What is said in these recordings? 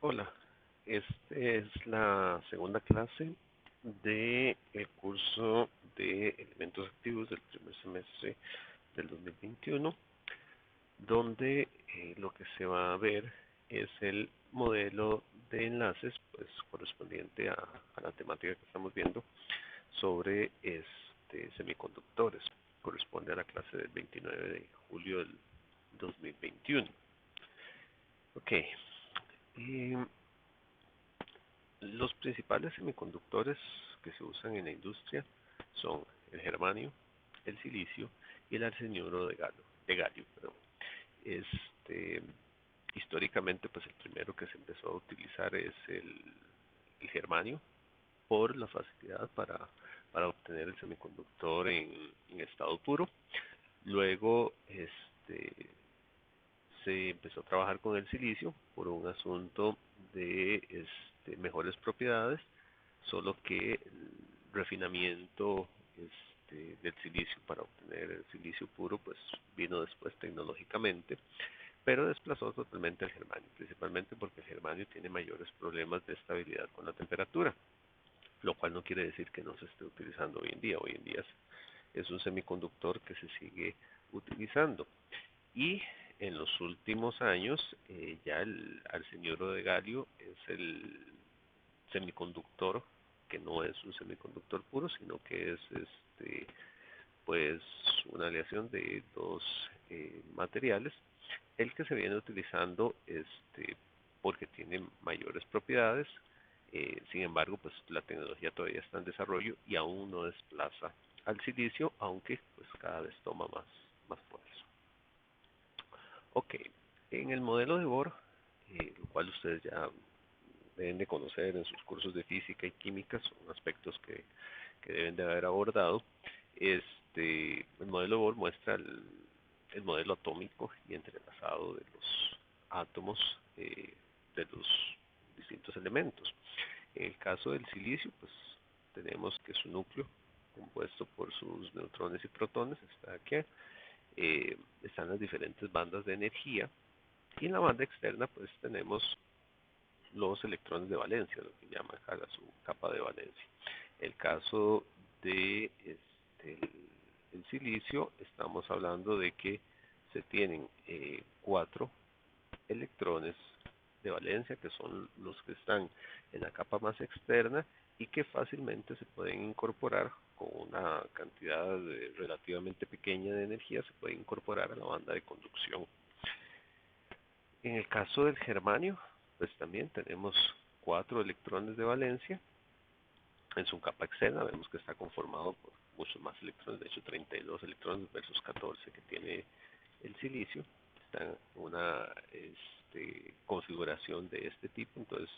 Hola, esta es la segunda clase del curso de elementos activos del primer semestre del 2021, donde lo que se va a ver es el modelo de enlaces, pues correspondiente a la temática que estamos viendo sobre semiconductores. Corresponde a la clase del 29 de julio del 2021. Ok. Los principales semiconductores que se usan en la industria son el germanio, el silicio y el arseniuro de galio, perdón. Este, históricamente, pues el primero que se empezó a utilizar es el germanio por la facilidad para obtener el semiconductor en estado puro. Luego, se empezó a trabajar con el silicio por un asunto de mejores propiedades, solo que el refinamiento del silicio para obtener el silicio puro pues vino después tecnológicamente, pero desplazó totalmente el germanio, principalmente porque el germanio tiene mayores problemas de estabilidad con la temperatura, lo cual no quiere decir que no se esté utilizando hoy en día. Hoy en día es un semiconductor que se sigue utilizando. Y en los últimos años ya el arseniuro de galio es el semiconductor que no es un semiconductor puro, sino que es pues una aleación de dos materiales, el que se viene utilizando porque tiene mayores propiedades. Sin embargo, pues la tecnología todavía está en desarrollo y aún no desplaza al silicio, aunque pues cada vez toma más fuerza. Ok, en el modelo de Bohr, lo cual ustedes ya deben de conocer en sus cursos de física y química, son aspectos que deben de haber abordado. El modelo de Bohr muestra el modelo atómico y entrelazado de los átomos de los distintos elementos. En el caso del silicio, pues tenemos que su núcleo, compuesto por sus neutrones y protones, está aquí. Están las diferentes bandas de energía y en la banda externa pues tenemos los electrones de valencia, lo que llaman acá su capa de valencia. El caso de el silicio, estamos hablando de que se tienen 4 electrones de valencia, que son los que están en la capa más externa y que fácilmente se pueden incorporar con una cantidad relativamente pequeña de energía, se puede incorporar a la banda de conducción. En el caso del germanio, pues también tenemos 4 electrones de valencia. En su capa externa vemos que está conformado por muchos más electrones, de hecho 32 electrones versus 14 que tiene el silicio. Está en una configuración de este tipo, entonces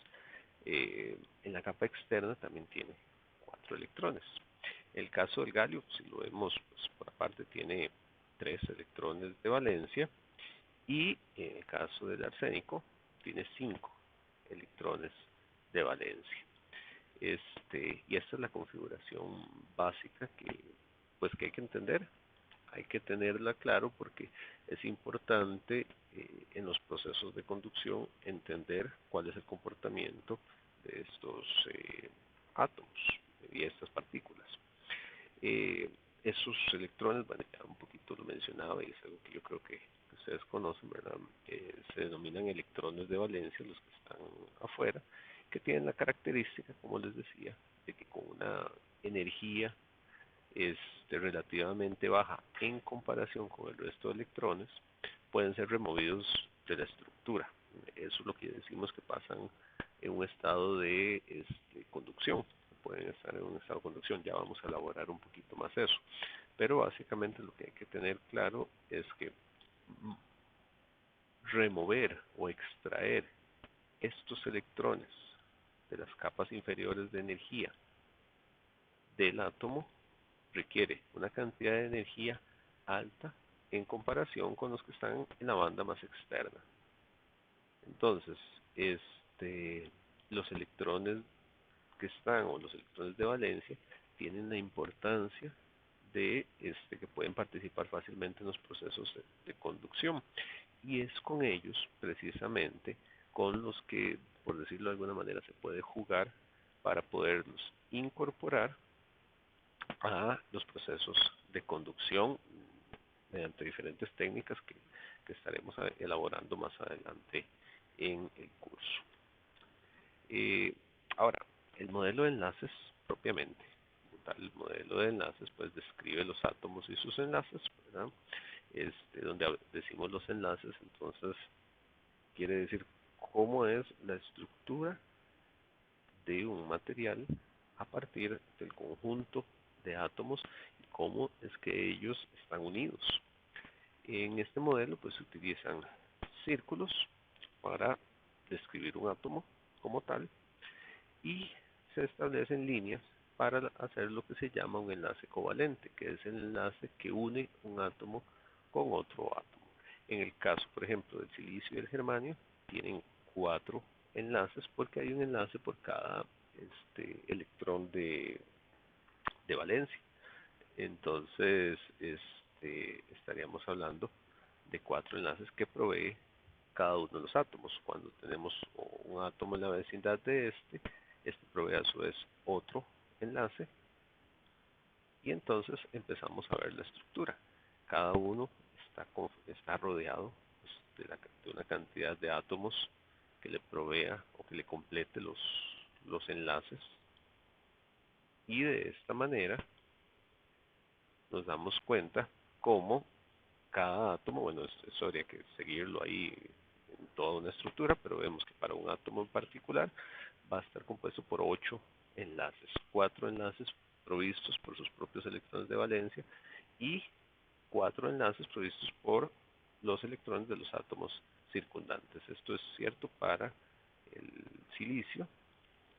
en la capa externa también tiene 4 electrones. El caso del galio, si lo vemos pues, por aparte, tiene 3 electrones de valencia y en el caso del arsénico tiene 5 electrones de valencia. Y esta es la configuración básica que hay que entender, hay que tenerla claro porque es importante en los procesos de conducción entender cuál es el comportamiento de estos átomos y estas partículas. Esos electrones, bueno, ya un poquito lo mencionaba y es algo que yo creo que ustedes conocen, ¿verdad? Se denominan electrones de valencia, los que están afuera, que tienen la característica, como les decía, de que con una energía relativamente baja en comparación con el resto de electrones, pueden ser removidos de la estructura. Eso es lo que decimos que pasan en un estado de conducción. Pueden estar en un estado de conducción, ya vamos a elaborar un poquito más eso. Pero básicamente lo que hay que tener claro es que remover o extraer estos electrones de las capas inferiores de energía del átomo requiere una cantidad de energía alta en comparación con los que están en la banda más externa. Entonces, los electrones que están o los electrones de valencia tienen la importancia de que pueden participar fácilmente en los procesos de conducción y es con ellos precisamente con los que, por decirlo de alguna manera, se puede jugar para poderlos incorporar a los procesos de conducción mediante diferentes técnicas que estaremos elaborando más adelante en el curso. Ahora, el modelo de enlaces propiamente, el modelo de enlaces pues describe los átomos y sus enlaces, ¿verdad? Donde decimos los enlaces, entonces quiere decir cómo es la estructura de un material a partir del conjunto de átomos y cómo es que ellos están unidos. En este modelo pues se utilizan círculos para describir un átomo como tal y se establecen líneas para hacer lo que se llama un enlace covalente, que es el enlace que une un átomo con otro átomo. En el caso, por ejemplo, del silicio y el germanio, tienen 4 enlaces porque hay un enlace por cada electrón de valencia. Entonces, estaríamos hablando de 4 enlaces que provee cada uno de los átomos. Cuando tenemos un átomo en la vecindad de este provee a su vez otro enlace y entonces empezamos a ver la estructura. Cada uno está rodeado pues, de una cantidad de átomos que le provea o que le complete los enlaces y de esta manera nos damos cuenta cómo cada átomo, bueno, eso habría que seguirlo ahí en toda una estructura, pero vemos que para un átomo en particular va a estar compuesto por 8 enlaces, 4 enlaces provistos por sus propios electrones de valencia y 4 enlaces provistos por los electrones de los átomos circundantes. Esto es cierto para el silicio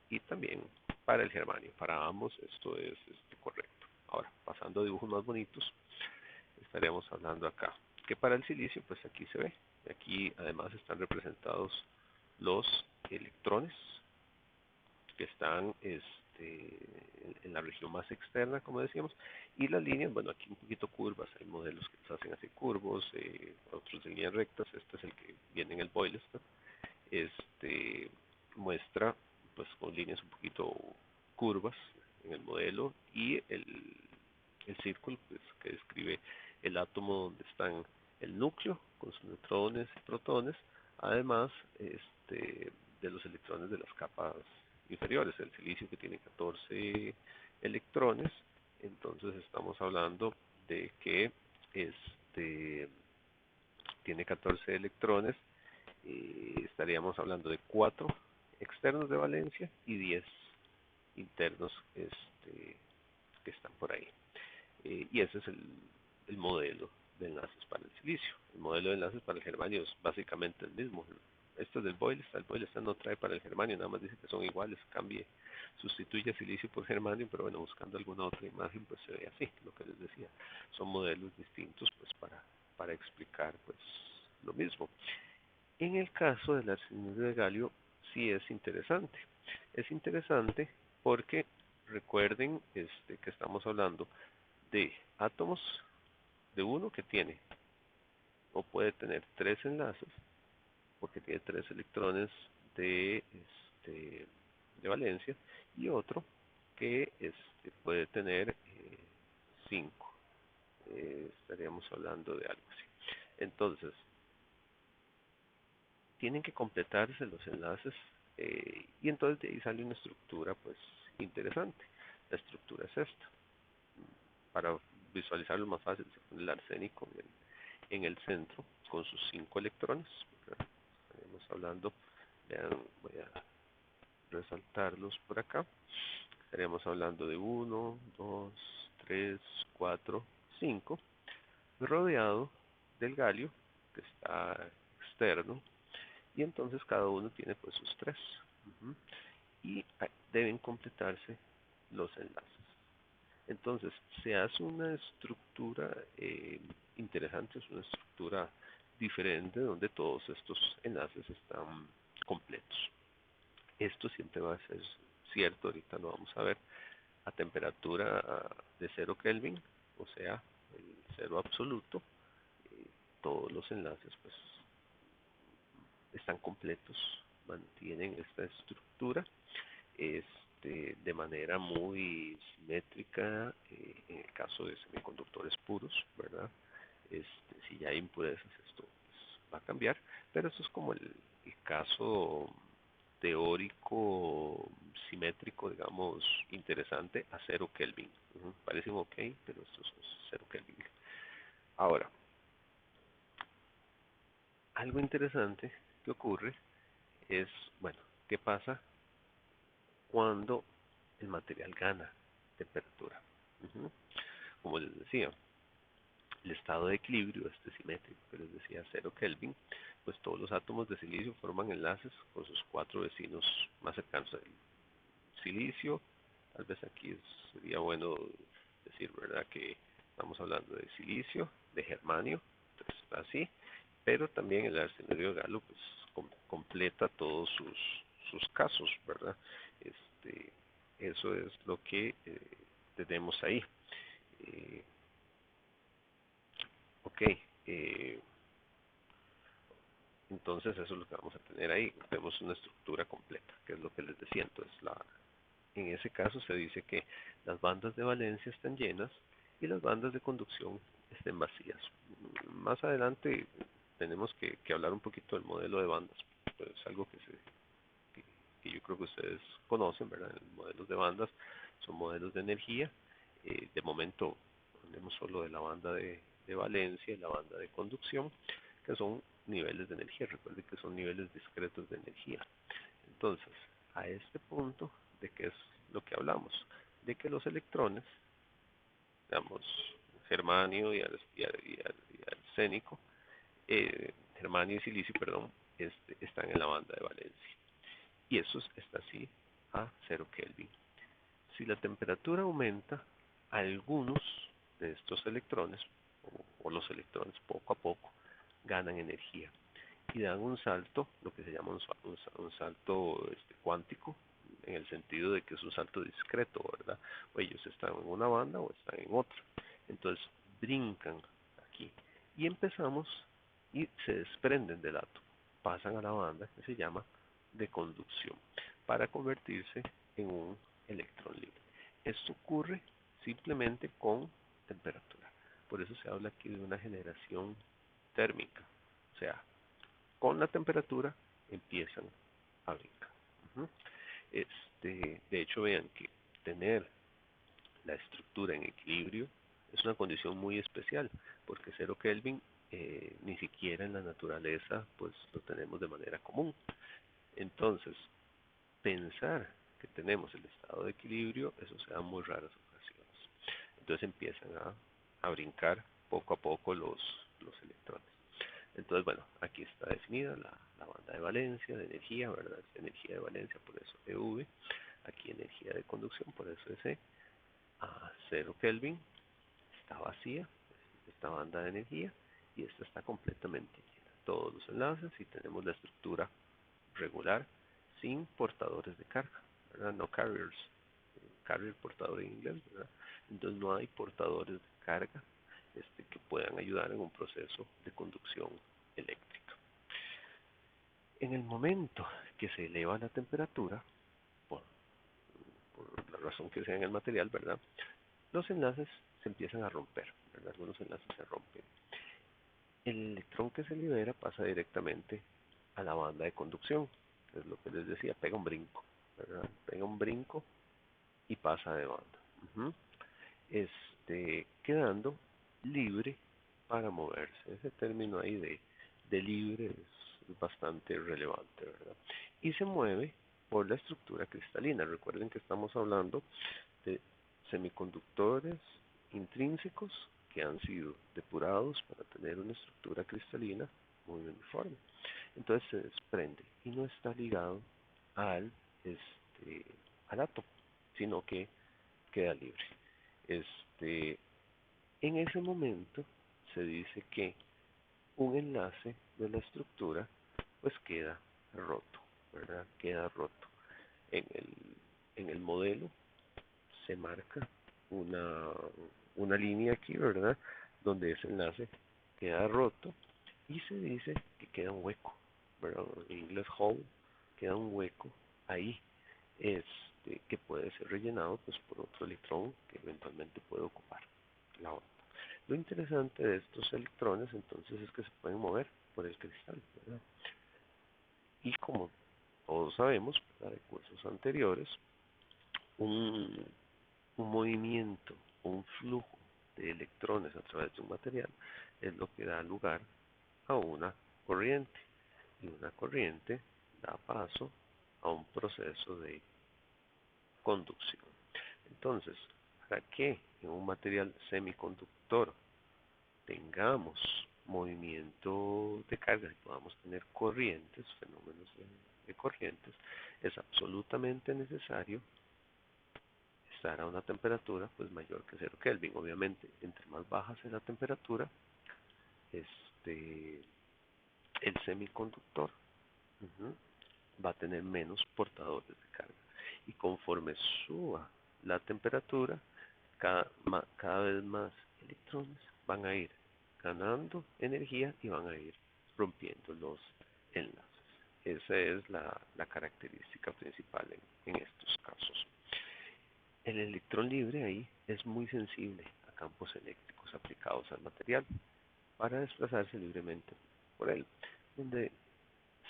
y también para el germanio. Para ambos esto es correcto. Ahora, pasando a dibujos más bonitos, estaríamos hablando acá que para el silicio, pues aquí se ve. Aquí además están representados los electrones que están en la región más externa, como decíamos, y las líneas, bueno, aquí un poquito curvas, hay modelos que los hacen así curvos, otros de líneas rectas, este es el que viene en el Boyleston, muestra pues con líneas un poquito curvas en el modelo y el círculo pues, que describe el átomo donde están el núcleo con sus neutrones y protones, además de los electrones de las capas inferiores, el silicio que tiene 14 electrones, entonces estamos hablando de que tiene 14 electrones, estaríamos hablando de 4 externos de valencia y 10 internos que están por ahí. Y ese es el modelo de enlaces para el silicio. El modelo de enlaces para el germanio es básicamente el mismo. Esto es del Boyleston. El Boyleston no trae para el germanio, nada más dice que son iguales. Sustituye silicio por germanio, pero bueno, buscando alguna otra imagen, pues se ve así, lo que les decía. Son modelos distintos, pues para explicar, pues, lo mismo. En el caso del arsenuro de galio, sí es interesante. Es interesante porque recuerden que estamos hablando de átomos de uno que tiene o puede tener 3 enlaces porque tiene 3 electrones de, de valencia y otro que puede tener 5. Estaríamos hablando de algo así. Entonces, tienen que completarse los enlaces y entonces de ahí sale una estructura pues interesante. La estructura es esta. Para visualizarlo más fácil, se pone el arsénico en el centro con sus 5 electrones. Estaremos hablando, vean, voy a resaltarlos por acá. Estaríamos hablando de 1, 2, 3, 4, 5, rodeado del galio que está externo y entonces cada uno tiene pues sus 3 y deben completarse los enlaces. Entonces, se hace una estructura interesante, es una estructura diferente donde todos estos enlaces están completos. Esto siempre va a ser cierto, ahorita lo vamos a ver, a temperatura de 0 Kelvin, o sea, el cero absoluto, todos los enlaces pues están completos mantienen esta estructura de manera muy simétrica en el caso de semiconductores puros, ¿verdad? Si ya hay impurezas, esto pues, va a cambiar, pero eso es como el caso teórico simétrico, digamos, interesante a 0 Kelvin. Parece un ok, pero esto es 0 Kelvin. Ahora, algo interesante que ocurre es, bueno, ¿qué pasa cuando el material gana temperatura? Como les decía, el estado de equilibrio, simétrico que les decía 0 Kelvin, pues todos los átomos de silicio forman enlaces con sus 4 vecinos más cercanos. El silicio, tal vez aquí sería bueno decir, ¿verdad?, que estamos hablando de silicio, de germanio, entonces así, pero también el arsenio de galo pues completa todos sus casos, ¿verdad? Este, Eso es lo que tenemos ahí. Eh, ok, entonces eso es lo que vamos a tener ahí. Tenemos una estructura completa, que es lo que les decía. Entonces, en ese caso se dice que las bandas de valencia están llenas y las bandas de conducción estén vacías. Más adelante tenemos que hablar un poquito del modelo de bandas. Pues es algo que, que yo creo que ustedes conocen, ¿verdad? Los modelos de bandas son modelos de energía. De momento hablemos solo de la banda de valencia y la banda de conducción, que son niveles de energía. Recuerden que son niveles discretos de energía. Entonces, a este punto, ¿de qué es lo que hablamos? De que los electrones, digamos, germanio y arsénico, germanio y silicio, perdón, están en la banda de valencia. Y eso está así a 0 Kelvin. Si la temperatura aumenta, algunos de estos electrones, o los electrones poco a poco, ganan energía y dan un salto, lo que se llama un salto cuántico, en el sentido de que es un salto discreto, ¿verdad? O ellos están en una banda o están en otra. Entonces brincan aquí y empezamos y se desprenden del átomo, pasan a la banda que se llama de conducción para convertirse en un electrón libre. Esto ocurre simplemente con temperatura. Por eso se habla aquí de una generación térmica. O sea, con la temperatura empiezan a brincar. De hecho, vean que tener la estructura en equilibrio es una condición muy especial, porque 0 Kelvin ni siquiera en la naturaleza pues lo tenemos de manera común. Entonces, pensar que tenemos el estado de equilibrio, eso se da en muy raras ocasiones. Entonces empiezan a brincar poco a poco los electrones. Entonces, bueno, aquí está definida la banda de valencia, de energía, ¿verdad? Energía de valencia, por eso EV. Aquí energía de conducción, por eso S. A 0 Kelvin, está vacía, esta banda de energía, y esta está completamente llena. Todos los enlaces y tenemos la estructura regular sin portadores de carga, ¿verdad? No carriers, carrier portador en inglés, ¿verdad? Entonces no hay portadores de carga que puedan ayudar en un proceso de conducción eléctrica. En el momento que se eleva la temperatura, por, por la razón que sea en el material, ¿verdad? Los enlaces se empiezan a romper, ¿verdad? Algunos enlaces se rompen. El electrón que se libera pasa directamente a la banda de conducción, es lo que les decía, pega un brinco, ¿verdad? Pega un brinco y pasa de banda. Quedando libre para moverse. Ese término ahí de libre es bastante relevante, ¿verdad? Y se mueve por la estructura cristalina. Recuerden que estamos hablando de semiconductores intrínsecos que han sido depurados para tener una estructura cristalina muy uniforme. Entonces se desprende y no está ligado al, al átomo, sino que queda libre. Este, en ese momento se dice que un enlace de la estructura pues queda roto, ¿verdad? Queda roto. En el modelo se marca una, una línea aquí, ¿verdad? Donde ese enlace queda roto y se dice que queda un hueco, ¿verdad? En inglés hole, queda un hueco ahí, que puede ser rellenado pues por otro electrón que eventualmente puede ocupar la onda. Lo interesante de estos electrones entonces es que se pueden mover por el cristal, ¿verdad? Y como todos sabemos, ¿verdad?, de cursos anteriores, un, un movimiento, un flujo de electrones a través de un material es lo que da lugar a una corriente. Y una corriente da paso a un proceso de conducción. Entonces, para que en un material semiconductor tengamos movimiento de carga y podamos tener corrientes, fenómenos de corrientes, es absolutamente necesario estar a una temperatura pues mayor que 0 Kelvin. Obviamente, entre más baja sea la temperatura, este, el semiconductor va a tener menos portadores de carga. Y conforme suba la temperatura, cada vez más electrones van a ir ganando energía y van a ir rompiendo los enlaces. Esa es la característica principal en estos casos. El electrón libre ahí es muy sensible a campos eléctricos aplicados al material para desplazarse libremente por él. Donde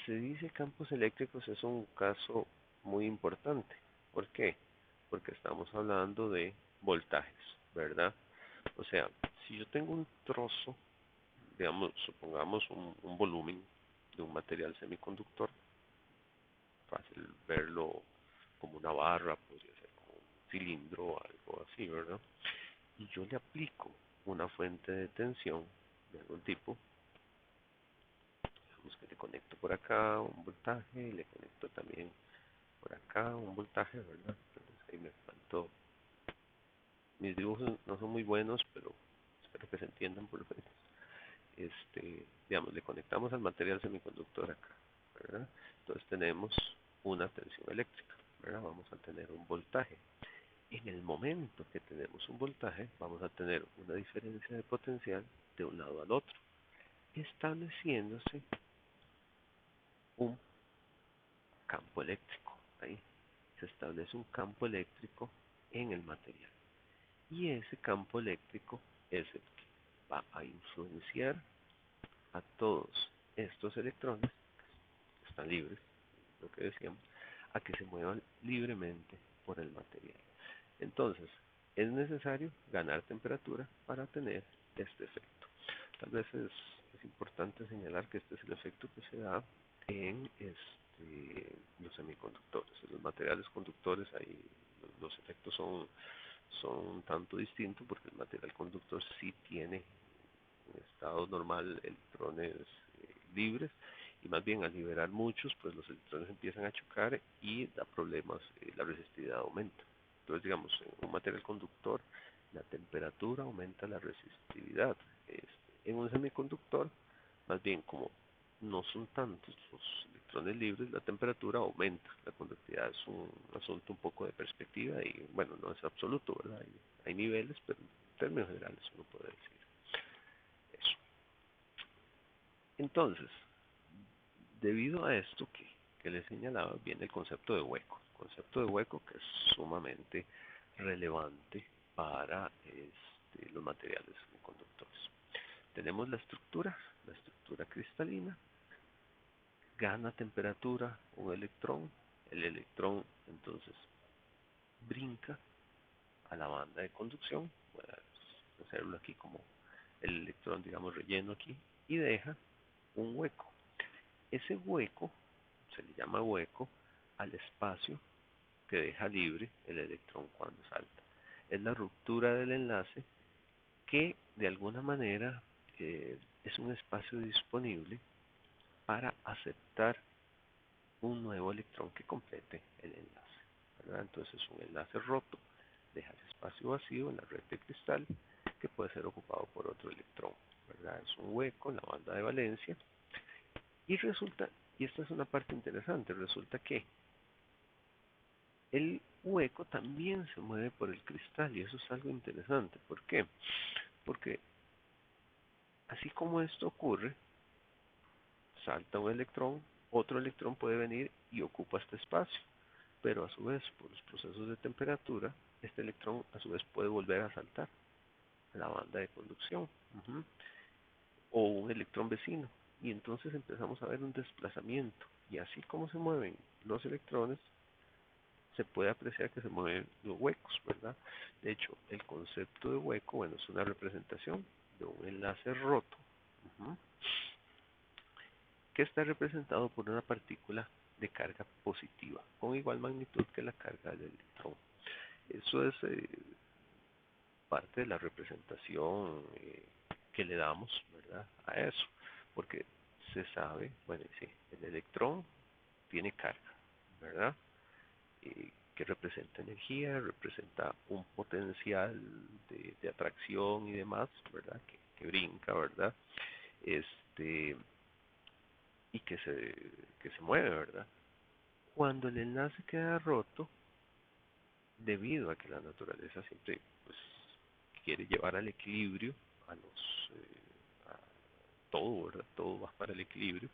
se dice campos eléctricos es un caso muy importante. ¿Por qué? Porque estamos hablando de voltajes, ¿verdad? O sea, si yo tengo un trozo, digamos, supongamos un volumen de un material semiconductor, fácil verlo como una barra, podría ser como un cilindro o algo así, ¿verdad? Y yo le aplico una fuente de tensión de algún tipo, digamos que le conecto por acá un voltaje y le conecto también por acá un voltaje, ¿verdad? Entonces ahí me faltó. Mis dibujos no son muy buenos, pero espero que se entiendan por lo menos. Digamos, le conectamos al material semiconductor acá, ¿verdad? Entonces tenemos una tensión eléctrica, ¿verdad? Vamos a tener un voltaje. En el momento que tenemos un voltaje, vamos a tener una diferencia de potencial de un lado al otro, estableciéndose un campo eléctrico. Ahí se establece un campo eléctrico en el material. Y ese campo eléctrico es el que va a influenciar a todos estos electrones, que están libres, lo que decíamos, a que se muevan libremente por el material. Entonces, es necesario ganar temperatura para tener este efecto. Tal vez es importante señalar que este es el efecto que se da en los semiconductores. En los materiales conductores ahí los efectos son un tanto distintos porque el material conductor sí tiene en estado normal electrones libres y más bien al liberar muchos pues los electrones empiezan a chocar y da problemas, la resistividad aumenta. Entonces digamos en un material conductor la temperatura aumenta la resistividad. En un semiconductor más bien como no son tantos los electrones libres, la temperatura aumenta. La conductividad es un asunto un poco de perspectiva y bueno, no es absoluto, ¿verdad? Hay niveles, pero en términos generales uno puede decir eso. Entonces, debido a esto que les señalaba, viene el concepto de hueco. El concepto de hueco que es sumamente relevante para los materiales conductores. Tenemos la estructura cristalina, gana temperatura un electrón, el electrón entonces brinca a la banda de conducción, voy a hacerlo aquí como el electrón digamos relleno aquí, y deja un hueco. Ese hueco se le llama hueco al espacio que deja libre el electrón cuando salta. Es la ruptura del enlace que de alguna manera es un espacio disponible para aceptar un nuevo electrón que complete el enlace, ¿verdad? Entonces un enlace roto deja el espacio vacío en la red de cristal que puede ser ocupado por otro electrón, ¿verdad? Es un hueco en la banda de valencia y resulta, y esta es una parte interesante, resulta que el hueco también se mueve por el cristal y eso es algo interesante. ¿Por qué? Porque así como esto ocurre, salta un electrón, Otro electrón puede venir y ocupa este espacio, pero a su vez, por los procesos de temperatura, este electrón a su vez puede volver a saltar a la banda de conducción. Ujú. O un electrón vecino. Y entonces empezamos a ver un desplazamiento. Y así como se mueven los electrones, se puede apreciar que se mueven los huecos, ¿verdad? De hecho, el concepto de hueco, bueno, es una representación de un enlace roto, uh-huh, que está representado por una partícula de carga positiva, con igual magnitud que la carga del electrón. Eso es parte de la representación que le damos, ¿verdad? A eso, porque se sabe, bueno, sí, el electrón tiene carga, ¿verdad? Que representa energía, representa un potencial de atracción y demás, ¿verdad? Que brinca, ¿verdad? Este, y que se mueve, ¿verdad? Cuando el enlace queda roto, debido a que la naturaleza siempre pues, quiere llevar al equilibrio a los a todo, ¿verdad? Todo va para el equilibrio.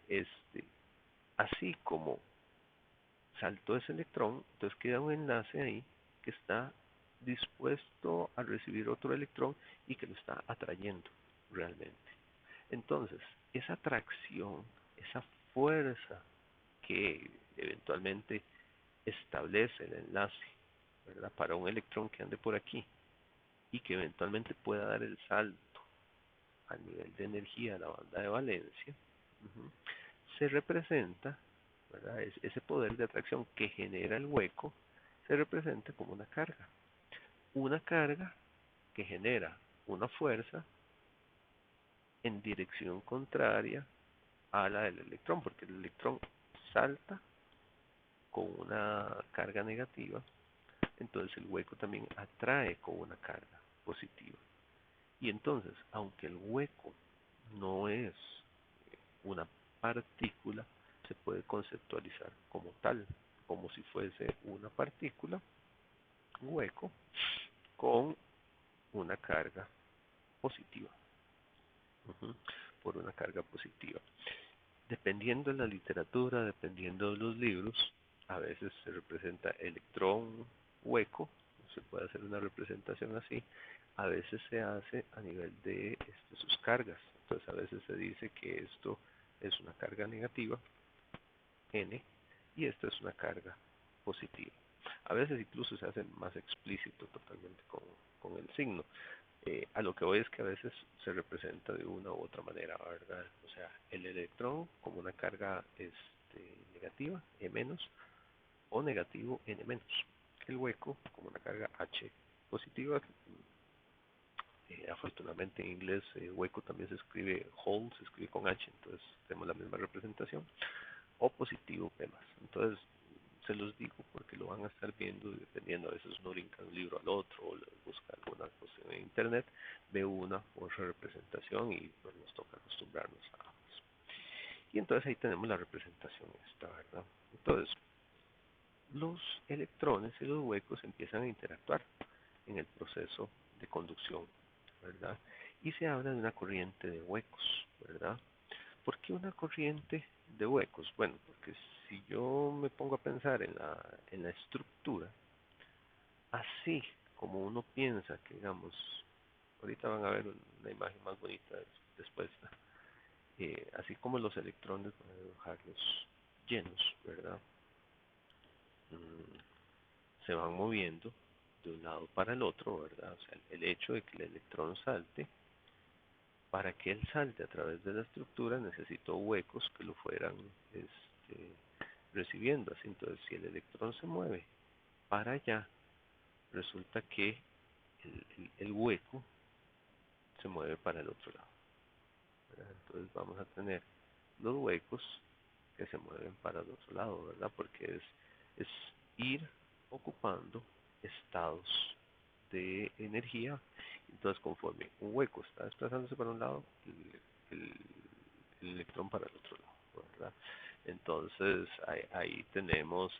Este, así como saltó ese electrón, entonces queda un enlace ahí que está dispuesto a recibir otro electrón y que lo está atrayendo realmente. Entonces, esa atracción, esa fuerza que eventualmente establece el enlace, ¿verdad? Para un electrón que ande por aquí y que eventualmente pueda dar el salto a nivel de energía a la banda de valencia, uh-huh, se representa, ¿verdad? Ese poder de atracción que genera el hueco se representa como una carga. Una carga que genera una fuerza en dirección contraria a la del electrón, porque el electrón salta con una carga negativa, entonces el hueco también atrae con una carga positiva. Y entonces, aunque el hueco no es una partícula, se puede conceptualizar como tal, como si fuese una partícula, un hueco, con una carga positiva, uh-huh, por una carga positiva. Dependiendo de la literatura, dependiendo de los libros, a veces se representa electrón hueco, se puede hacer una representación así, a veces se hace a nivel de sus cargas. Entonces a veces se dice que esto es una carga negativa, N, y esta es una carga positiva. A veces incluso se hace más explícito totalmente con el signo. A lo que voy es que a veces se representa de una u otra manera, ¿verdad? O sea, el electrón como una carga negativa, E menos, o negativo, N menos. El hueco como una carga H positiva. Afortunadamente en inglés hueco también se escribe hole, se escribe con H, entonces tenemos la misma representación. O positivo, P más. Entonces, se los digo porque lo van a estar viendo y dependiendo, a veces uno brinca de un libro al otro o busca alguna cosa en internet, ve una u otra representación y pues nos toca acostumbrarnos a ambos. Y entonces ahí tenemos la representación esta, ¿verdad? Entonces, los electrones y los huecos empiezan a interactuar en el proceso de conducción, ¿verdad? Y se habla de una corriente de huecos, ¿verdad? ¿Por qué una corriente de huecos? Bueno, porque si yo me pongo a pensar en la estructura, así como uno piensa que, digamos, ahorita van a ver una imagen más bonita después, así como los electrones van a dejarlos llenos, ¿verdad? Se van moviendo de un lado para el otro, ¿verdad? O sea, el hecho de que el electrón salte, para que él salte a través de la estructura necesitó huecos que lo fueran recibiendo. Así, entonces, si el electrón se mueve para allá, resulta que el hueco se mueve para el otro lado, ¿verdad? Entonces vamos a tener los huecos que se mueven para el otro lado, ¿verdad? Porque es ir ocupando estados de energía. Entonces, conforme un hueco está desplazándose para un lado, el, el electrón para el otro lado, ¿verdad? Entonces, ahí tenemos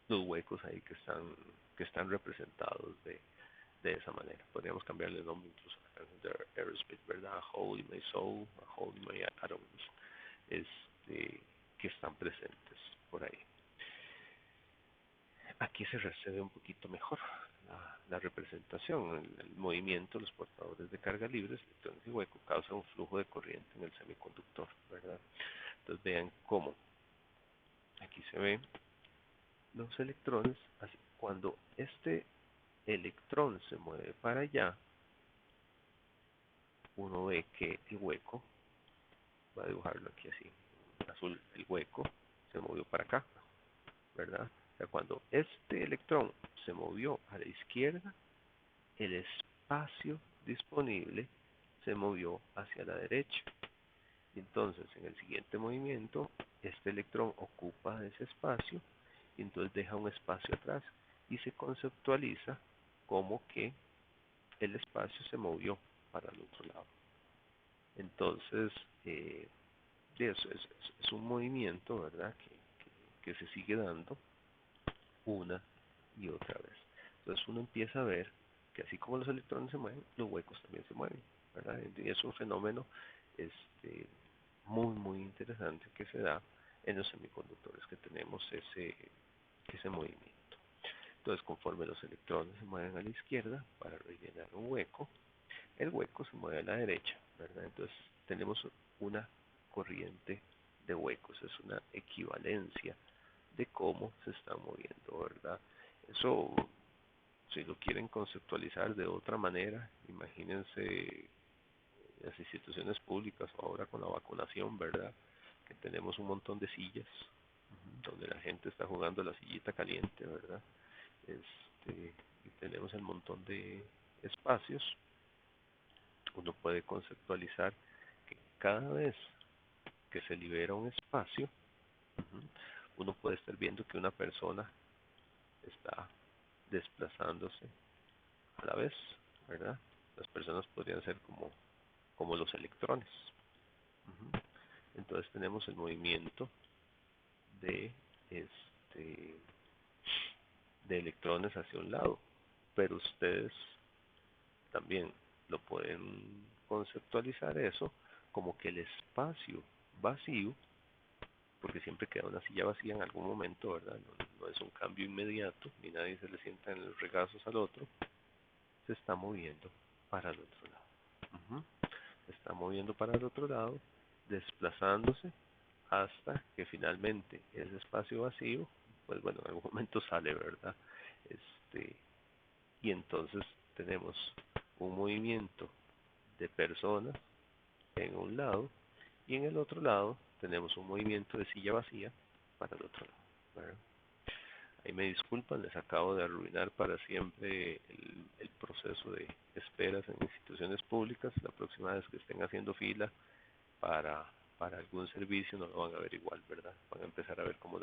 los huecos ahí que están representados de esa manera. Podríamos cambiarle el nombre incluso a la canción de Aerosmith, ¿verdad? A Hole in My Soul, a Hole in My Atoms. que están presentes por ahí. Aquí se ve un poquito mejor la representación, el movimiento, los portadores de carga libres, electrones y hueco, causa un flujo de corriente en el semiconductor, ¿verdad? Entonces vean cómo aquí se ven los electrones, así, cuando este electrón se mueve para allá, uno ve que el hueco, va a dibujarlo aquí así, azul, el hueco se movió para acá, ¿verdad? O sea, cuando este electrón se movió a la izquierda, el espacio disponible se movió hacia la derecha. Entonces, en el siguiente movimiento, este electrón ocupa ese espacio y entonces deja un espacio atrás y se conceptualiza como que el espacio se movió para el otro lado. Entonces, eso es un movimiento, ¿verdad? Que se sigue dando una y otra vez. Entonces uno empieza a ver que así como los electrones se mueven, los huecos también se mueven, ¿verdad? Y es un fenómeno este, muy interesante que se da en los semiconductores, que tenemos ese movimiento. Entonces, conforme los electrones se mueven a la izquierda para rellenar un hueco, el hueco se mueve a la derecha, ¿verdad? Entonces, tenemos una corriente de huecos, es una equivalencia de cómo se está moviendo, ¿verdad? Eso, si lo quieren conceptualizar de otra manera, imagínense las instituciones públicas ahora con la vacunación, ¿verdad? Que tenemos un montón de sillas donde la gente está jugando la sillita caliente, ¿verdad? Y tenemos el montón de espacios. Uno puede conceptualizar que cada vez que se libera un espacio, uno puede estar viendo que una persona está desplazándose a la vez, ¿verdad? Las personas podrían ser como los electrones. Entonces tenemos el movimiento de este de electrones hacia un lado, pero ustedes también lo pueden conceptualizar eso como que el espacio vacío, porque siempre queda una silla vacía en algún momento, ¿verdad? No es un cambio inmediato, ni nadie se le sienta en los regazos al otro, se está moviendo para el otro lado. Se está moviendo para el otro lado, desplazándose hasta que finalmente ese espacio vacío, pues bueno, en algún momento sale, ¿verdad? Este, y entonces tenemos un movimiento de personas en un lado y en el otro lado tenemos un movimiento de silla vacía para el otro lado, ¿verdad? Ahí me disculpan, les acabo de arruinar para siempre el proceso de esperas en instituciones públicas. La próxima vez que estén haciendo fila para, para algún servicio no lo van a ver igual, ¿verdad? Van a empezar a ver cómo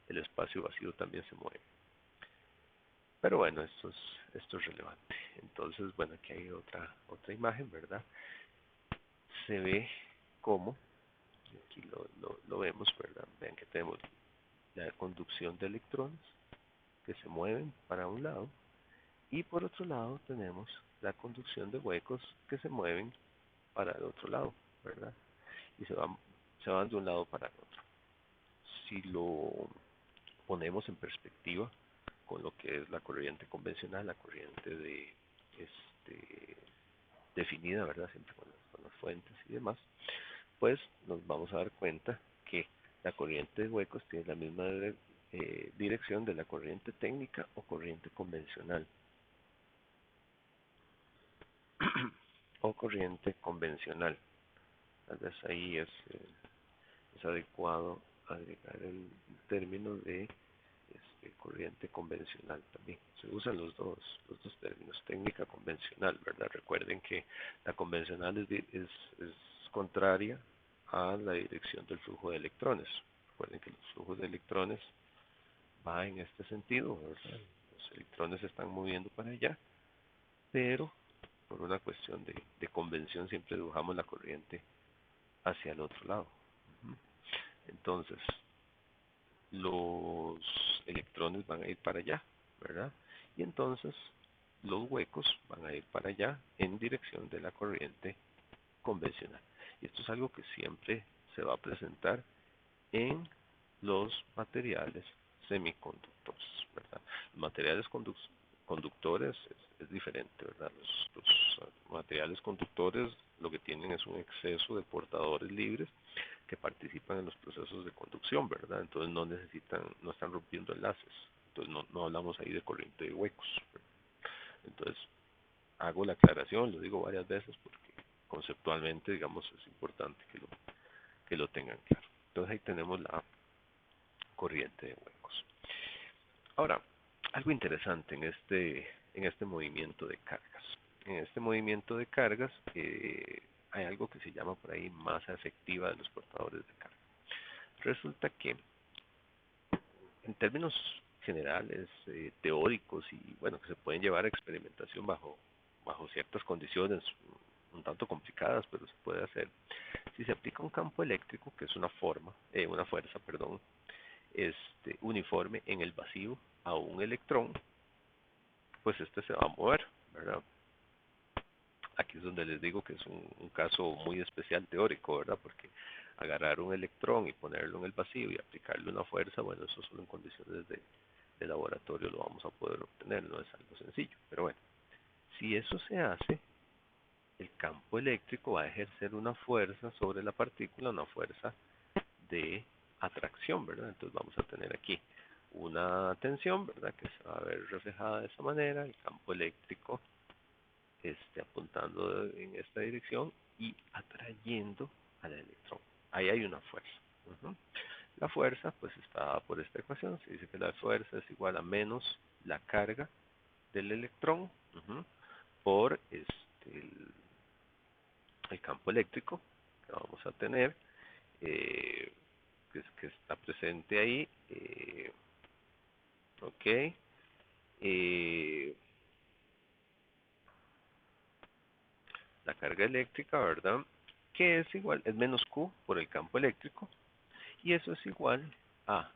el espacio vacío también se mueve. Pero bueno, esto es relevante. Entonces, bueno, aquí hay otra imagen, ¿verdad? Se ve cómo, aquí lo vemos, ¿verdad? Vean que tenemos la conducción de electrones que se mueven para un lado y por otro lado tenemos la conducción de huecos que se mueven para el otro lado, ¿verdad? Y se van de un lado para el otro. Si lo ponemos en perspectiva con lo que es la corriente convencional, la corriente este, definida, ¿verdad? Siempre con las fuentes y demás, pues nos vamos a dar cuenta que la corriente de huecos tiene la misma dirección de la corriente técnica o corriente convencional. O corriente convencional. Tal vez ahí es adecuado agregar el término de corriente convencional también. Se usan los dos términos, técnica convencional, ¿verdad? Recuerden que la convencional es contraria a la dirección del flujo de electrones. Recuerden que los flujos de electrones va en este sentido, ¿verdad? Los electrones se están moviendo para allá, pero por una cuestión de convención siempre dibujamos la corriente hacia el otro lado. Entonces, los electrones van a ir para allá, ¿verdad? Y entonces los huecos van a ir para allá en dirección de la corriente convencional. Y esto es algo que siempre se va a presentar en los materiales semiconductores, ¿verdad? Los materiales conductores es diferente, ¿verdad? Los materiales conductores lo que tienen es un exceso de portadores libres que participan en los procesos de conducción, ¿verdad? Entonces no están rompiendo enlaces. Entonces no hablamos ahí de corriente de huecos, ¿verdad? Entonces hago la aclaración, lo digo varias veces porque conceptualmente, digamos, es importante que lo tengan claro. Entonces ahí tenemos la corriente de huecos. Ahora, algo interesante en este movimiento de cargas. En este movimiento de cargas hay algo que se llama por ahí masa efectiva de los portadores de carga. Resulta que en términos generales, teóricos y bueno, que se pueden llevar a experimentación bajo ciertas condiciones un tanto complicadas, pero se puede hacer. Si se aplica un campo eléctrico, que es una fuerza, perdón, uniforme en el vacío a un electrón, pues este se va a mover, ¿verdad? Aquí es donde les digo que es un caso muy especial teórico, ¿verdad? Porque agarrar un electrón y ponerlo en el vacío y aplicarle una fuerza, bueno, eso solo en condiciones de laboratorio lo vamos a poder obtener, no es algo sencillo. Pero bueno, si eso se hace, el campo eléctrico va a ejercer una fuerza sobre la partícula, una fuerza de atracción, ¿verdad? Entonces vamos a tener aquí una tensión, ¿verdad? Que se va a ver reflejada de esa manera, el campo eléctrico apuntando en esta dirección y atrayendo al electrón. Ahí hay una fuerza. Uh-huh. La fuerza, pues está dada por esta ecuación. Se dice que la fuerza es igual a menos la carga del electrón uh-huh, por el campo eléctrico que vamos a tener, que está presente ahí. Ok. Eh, la carga eléctrica, ¿verdad? Que es igual, es menos Q por el campo eléctrico, y eso es igual a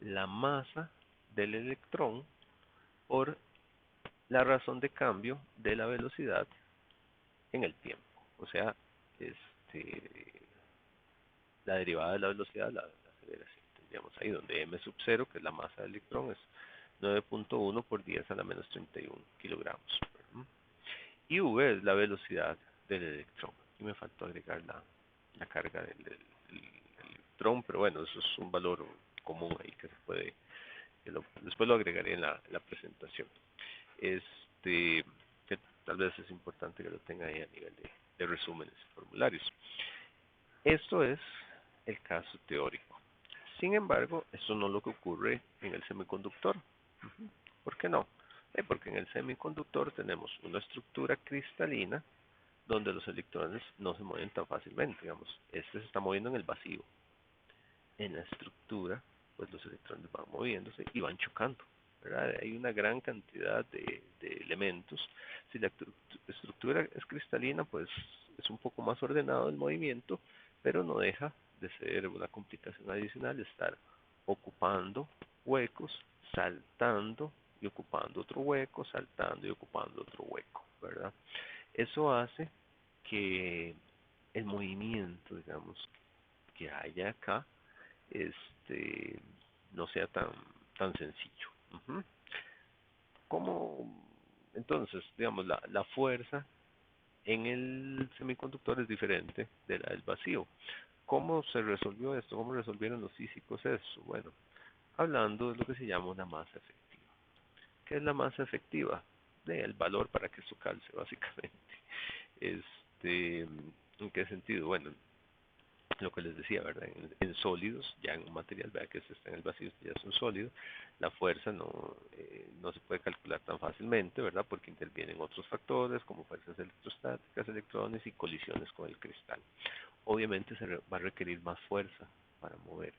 la masa del electrón por la razón de cambio de la velocidad en el tiempo. O sea, la derivada de la velocidad, la aceleración. Tendríamos ahí donde m sub 0, que es la masa del electrón, es 9.1 por 10 a la menos 31 kilogramos. Y v es la velocidad del electrón. Aquí me faltó agregar la carga del electrón, pero bueno, eso es un valor común ahí que se puede, después lo agregaré en la presentación. Que tal vez es importante que lo tenga ahí a nivel de resúmenes y formularios. Esto es el caso teórico. Sin embargo, esto no es lo que ocurre en el semiconductor. ¿Por qué no? Porque en el semiconductor tenemos una estructura cristalina donde los electrones no se mueven tan fácilmente. Digamos, este se está moviendo en el vacío. En la estructura, pues los electrones van moviéndose y van chocando, ¿verdad? Hay una gran cantidad de elementos. Si la estructura es cristalina, pues es un poco más ordenado el movimiento, pero no deja de ser una complicación adicional estar ocupando huecos, saltando y ocupando otro hueco, saltando y ocupando otro hueco, ¿verdad? Eso hace que el movimiento, digamos, que haya acá, este, no sea tan sencillo. Uh-huh. ¿Cómo? Entonces, digamos, la fuerza en el semiconductor es diferente de la del vacío. ¿Cómo se resolvió esto? ¿Cómo resolvieron los físicos eso? Bueno, hablando de lo que se llama una masa efectiva. ¿Qué es la masa efectiva? El valor para que esto calce, básicamente. ¿En qué sentido? Bueno, lo que les decía, ¿verdad? En sólidos, ya en un material, vea que este está en el vacío, este ya es un sólido, la fuerza no se puede calcular tan fácilmente, ¿verdad? Porque intervienen otros factores como fuerzas electrostáticas, electrones y colisiones con el cristal. Obviamente va a requerir más fuerza para mover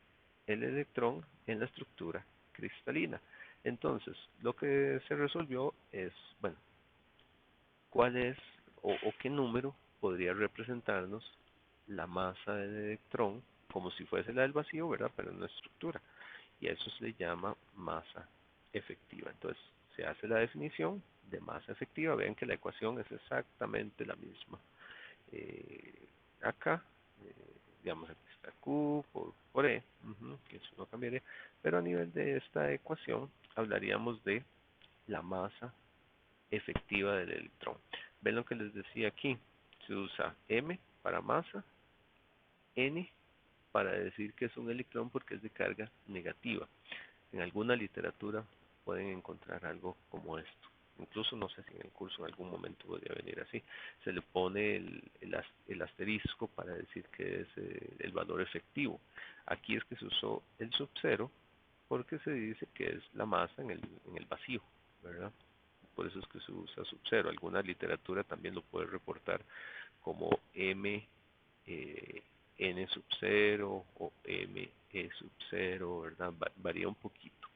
el electrón en la estructura cristalina. Entonces, lo que se resolvió es, bueno, cuál es o qué número podría representarnos la masa del electrón como si fuese la del vacío, ¿verdad? Pero en una estructura. Y a eso se le llama masa efectiva. Entonces, se hace la definición de masa efectiva. Vean que la ecuación es exactamente la misma. Acá, digamos, está Q por E, que eso no cambiaría, pero a nivel de esta ecuación hablaríamos de la masa efectiva del electrón. ¿Ven lo que les decía aquí? Se usa M para masa, N para decir que es un electrón porque es de carga negativa. En alguna literatura pueden encontrar algo como esto. Incluso no sé si en el curso en algún momento podría venir así. Se le pone el asterisco para decir que es el valor efectivo. Aquí es que se usó el sub-cero porque se dice que es la masa en el vacío, ¿verdad? Por eso es que se usa sub-cero. Alguna literatura también lo puede reportar como M N sub 0 o M E sub 0, ¿verdad? Varía un poquito.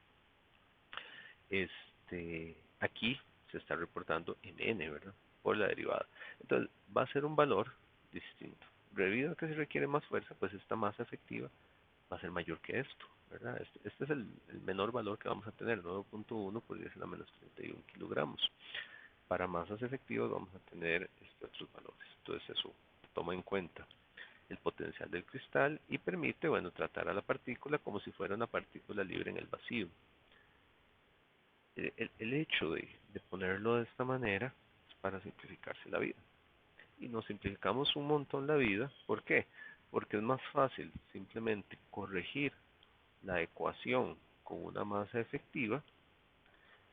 Aquí se está reportando en N, ¿verdad? Por la derivada. Entonces, va a ser un valor distinto. Debido a que se requiere más fuerza, pues esta masa efectiva va a ser mayor que esto, ¿verdad? Este es el menor valor que vamos a tener, 9.1 por 10 a la menos 31 kilogramos. Para masas efectivas vamos a tener estos otros valores. Entonces, eso toma en cuenta el potencial del cristal y permite, bueno, tratar a la partícula como si fuera una partícula libre en el vacío. El hecho de ponerlo de esta manera es para simplificarse la vida. Y nos simplificamos un montón la vida. ¿Por qué? Porque es más fácil simplemente corregir la ecuación con una masa efectiva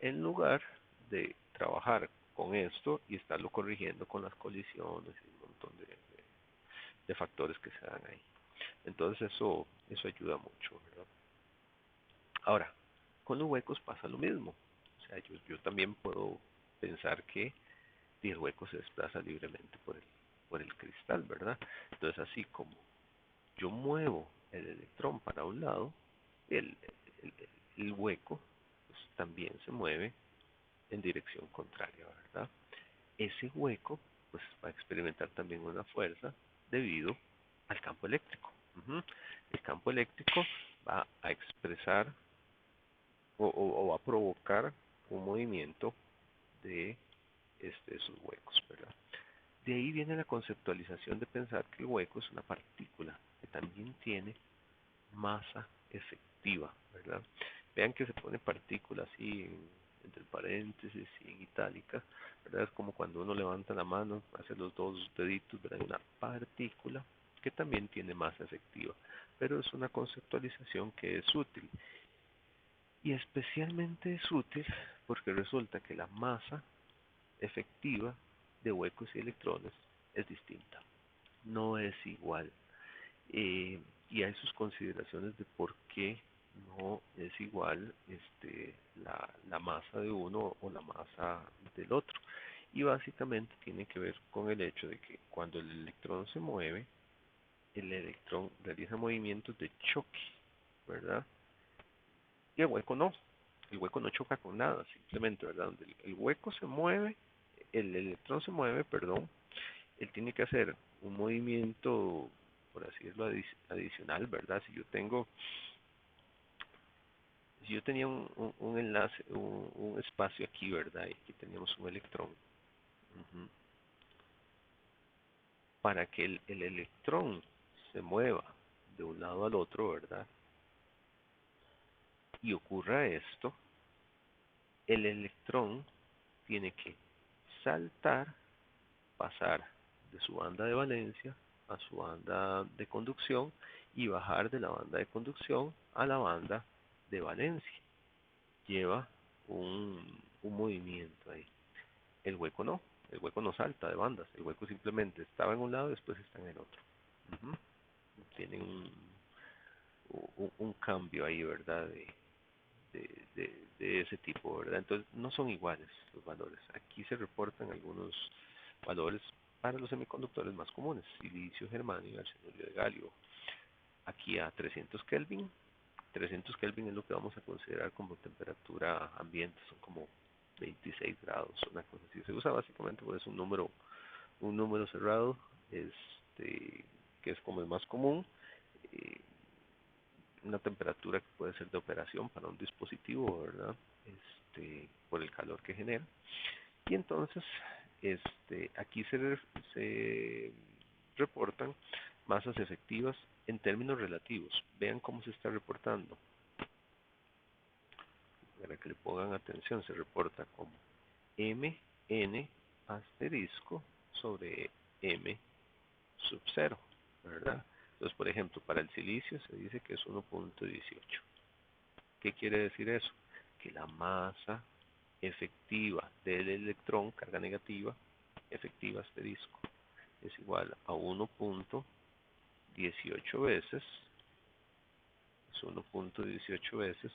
en lugar de trabajar con esto y estarlo corrigiendo con las colisiones y un montón de factores que se dan ahí. Entonces eso ayuda mucho, ¿verdad? Ahora, con los huecos pasa lo mismo. O sea, yo también puedo pensar que el hueco se desplaza libremente por el cristal, ¿verdad? Entonces, así como yo muevo el electrón para un lado, el, el, el hueco pues, también se mueve en dirección contraria, ¿verdad? Ese hueco pues va a experimentar también una fuerza debido al campo eléctrico. El campo eléctrico va a expresar o va a provocar un movimiento de esos huecos, ¿verdad? De ahí viene la conceptualización de pensar que el hueco es una partícula que también tiene masa efectiva, ¿verdad? Vean que se pone partícula así entre paréntesis y en itálica, ¿verdad? Es como cuando uno levanta la mano, hace los dos deditos, ¿verdad? Una partícula que también tiene masa efectiva, pero es una conceptualización que es útil. Y especialmente es útil porque resulta que la masa efectiva de huecos y electrones es distinta, no es igual. Y hay sus consideraciones de por qué no es igual la masa de uno o la masa del otro. Y básicamente tiene que ver con el hecho de que cuando el electrón se mueve, el electrón realiza movimientos de choque, ¿verdad? Y el hueco no. El hueco no choca con nada, simplemente, ¿verdad? Donde el hueco se mueve, el electrón se mueve, perdón, él tiene que hacer un movimiento, por así decirlo, adicional, ¿verdad? Si yo tenía un enlace, un espacio aquí, ¿verdad? Y aquí teníamos un electrón. Ujú. Para que el electrón se mueva de un lado al otro, ¿verdad? Y ocurra esto, el electrón tiene que saltar, pasar de su banda de valencia a su banda de conducción y bajar de la banda de conducción a la banda de valencia. Lleva un movimiento ahí. El hueco no, el hueco no salta de bandas, el hueco simplemente estaba en un lado y después está en el otro. Ujú. Tienen un cambio ahí, ¿verdad? De ese tipo, ¿verdad? Entonces no son iguales los valores. Aquí se reportan algunos valores para los semiconductores más comunes, silicio, germanio y arsenuro de galio. Aquí a 300 Kelvin. 300 Kelvin es lo que vamos a considerar como temperatura ambiente, son como 26 grados, una cosa así. Se usa básicamente por eso un número cerrado, que es como el más común, eh, una temperatura que puede ser de operación para un dispositivo, ¿verdad? Por el calor que genera. Y entonces, aquí se reportan masas efectivas en términos relativos. Vean cómo se está reportando. Para que le pongan atención, se reporta como mn asterisco sobre m sub 0, ¿verdad? Entonces, por ejemplo, para el silicio se dice que es 1.18. ¿Qué quiere decir eso? Que la masa efectiva del electrón, carga negativa, efectiva asterisco, es igual a 1.18 veces, es 1.18 veces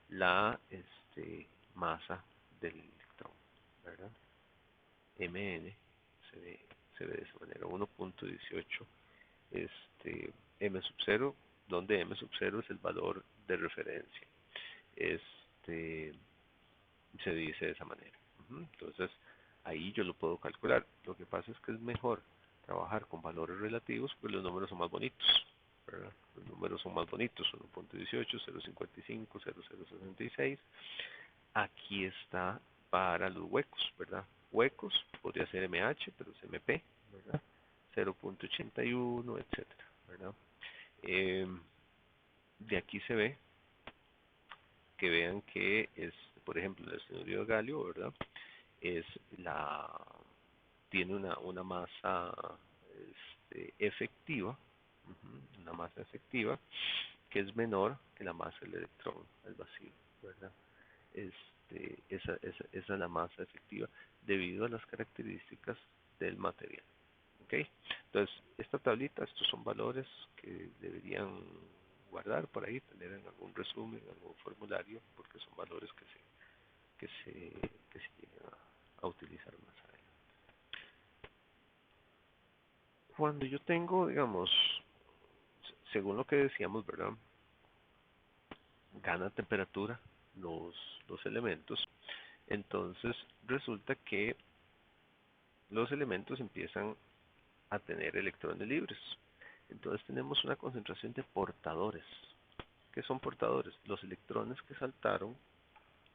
la masa del electrón, ¿verdad? Mn se ve de esa manera, 1.18 m sub 0, donde m sub 0 es el valor de referencia. Se dice de esa manera. Entonces, ahí yo lo puedo calcular. Lo que pasa es que es mejor trabajar con valores relativos, pues los números son más bonitos, ¿verdad? Los números son más bonitos, 1.18, 0.55, 0.066. Aquí está para los huecos, ¿verdad? Huecos, podría ser MH, pero es MP, ¿verdad? 0.81, etcétera, ¿verdad? De aquí se ve que vean que es, por ejemplo, el estudio de galio, ¿verdad? Es tiene una masa efectiva, una masa efectiva que es menor que la masa del electrón al vacío, ¿verdad? Esa es la masa efectiva debido a las características del material. ¿Ok? Entonces, esta tablita, estos son valores que deberían guardar por ahí, tener en algún resumen, en algún formulario, porque son valores que se llegan a utilizar más adelante. Cuando yo tengo, digamos, según lo que decíamos, ¿verdad? Gana temperatura los, los elementos, entonces resulta que los elementos empiezan a tener electrones libres. Entonces tenemos una concentración de portadores. ¿Qué son portadores? Los electrones que saltaron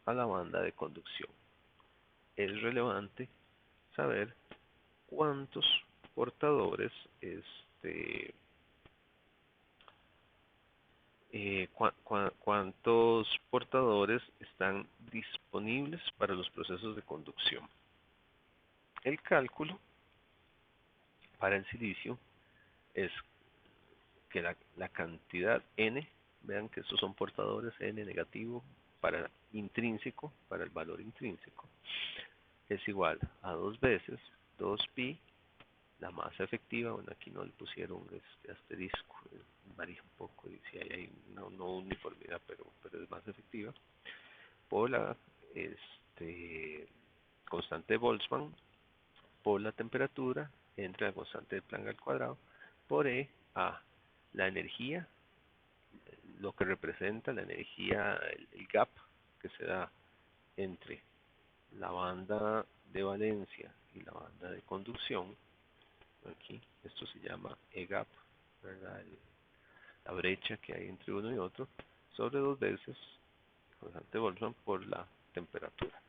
a la banda de conducción. Es relevante saber cuántos portadores cuántos portadores están disponibles para los procesos de conducción. El cálculo para el silicio es que la cantidad n, vean que estos son portadores n negativo para intrínseco, para el valor intrínseco, es igual a 2 veces 2pi la masa efectiva. Bueno, aquí no le pusieron este asterisco, varía un poco y si hay una no uniformidad, pero es más efectiva, por la constante de Boltzmann, por la temperatura entre la constante de Planck al cuadrado, por E a la energía, lo que representa la energía, el gap que se da entre la banda de valencia y la banda de conducción. Aquí, esto se llama E-gap, ¿verdad? La brecha que hay entre uno y otro, sobre 2 veces constante Boltzmann por la temperatura.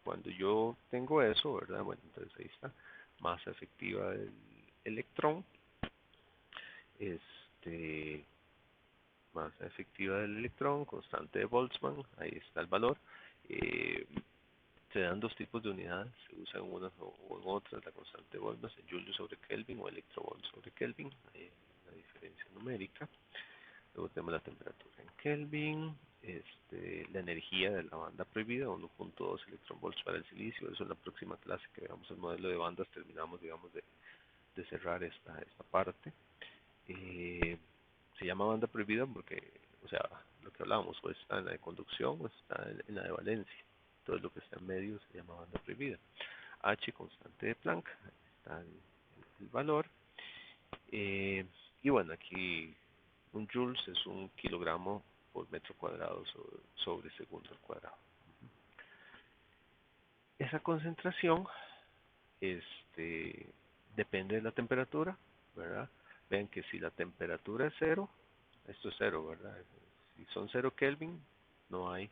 Cuando yo tengo eso, ¿verdad? Bueno, entonces ahí está, masa efectiva del electrón, masa efectiva del electrón, constante de Boltzmann, ahí está el valor. Se dan dos tipos de unidades, se usa en unas o en otras, la constante de Boltzmann en Joule sobre Kelvin o electrovolt sobre Kelvin, hay una diferencia numérica. Luego tenemos la temperatura en Kelvin, la energía de la banda prohibida, 1.2 electronvolts para el silicio. Eso en la próxima clase que veamos el modelo de bandas terminamos, digamos, de cerrar esta parte. Se llama banda prohibida porque, o sea, lo que hablábamos, o está en la de conducción o está en la de valencia. Todo lo que está en medio se llama banda prohibida. H, constante de Planck, está el valor. Y bueno, aquí un joules es un kilogramo por metro cuadrado sobre segundo al cuadrado. Esa concentración depende de la temperatura, ¿verdad? Vean que si la temperatura es 0, esto es 0, ¿verdad? Si son 0 Kelvin, no hay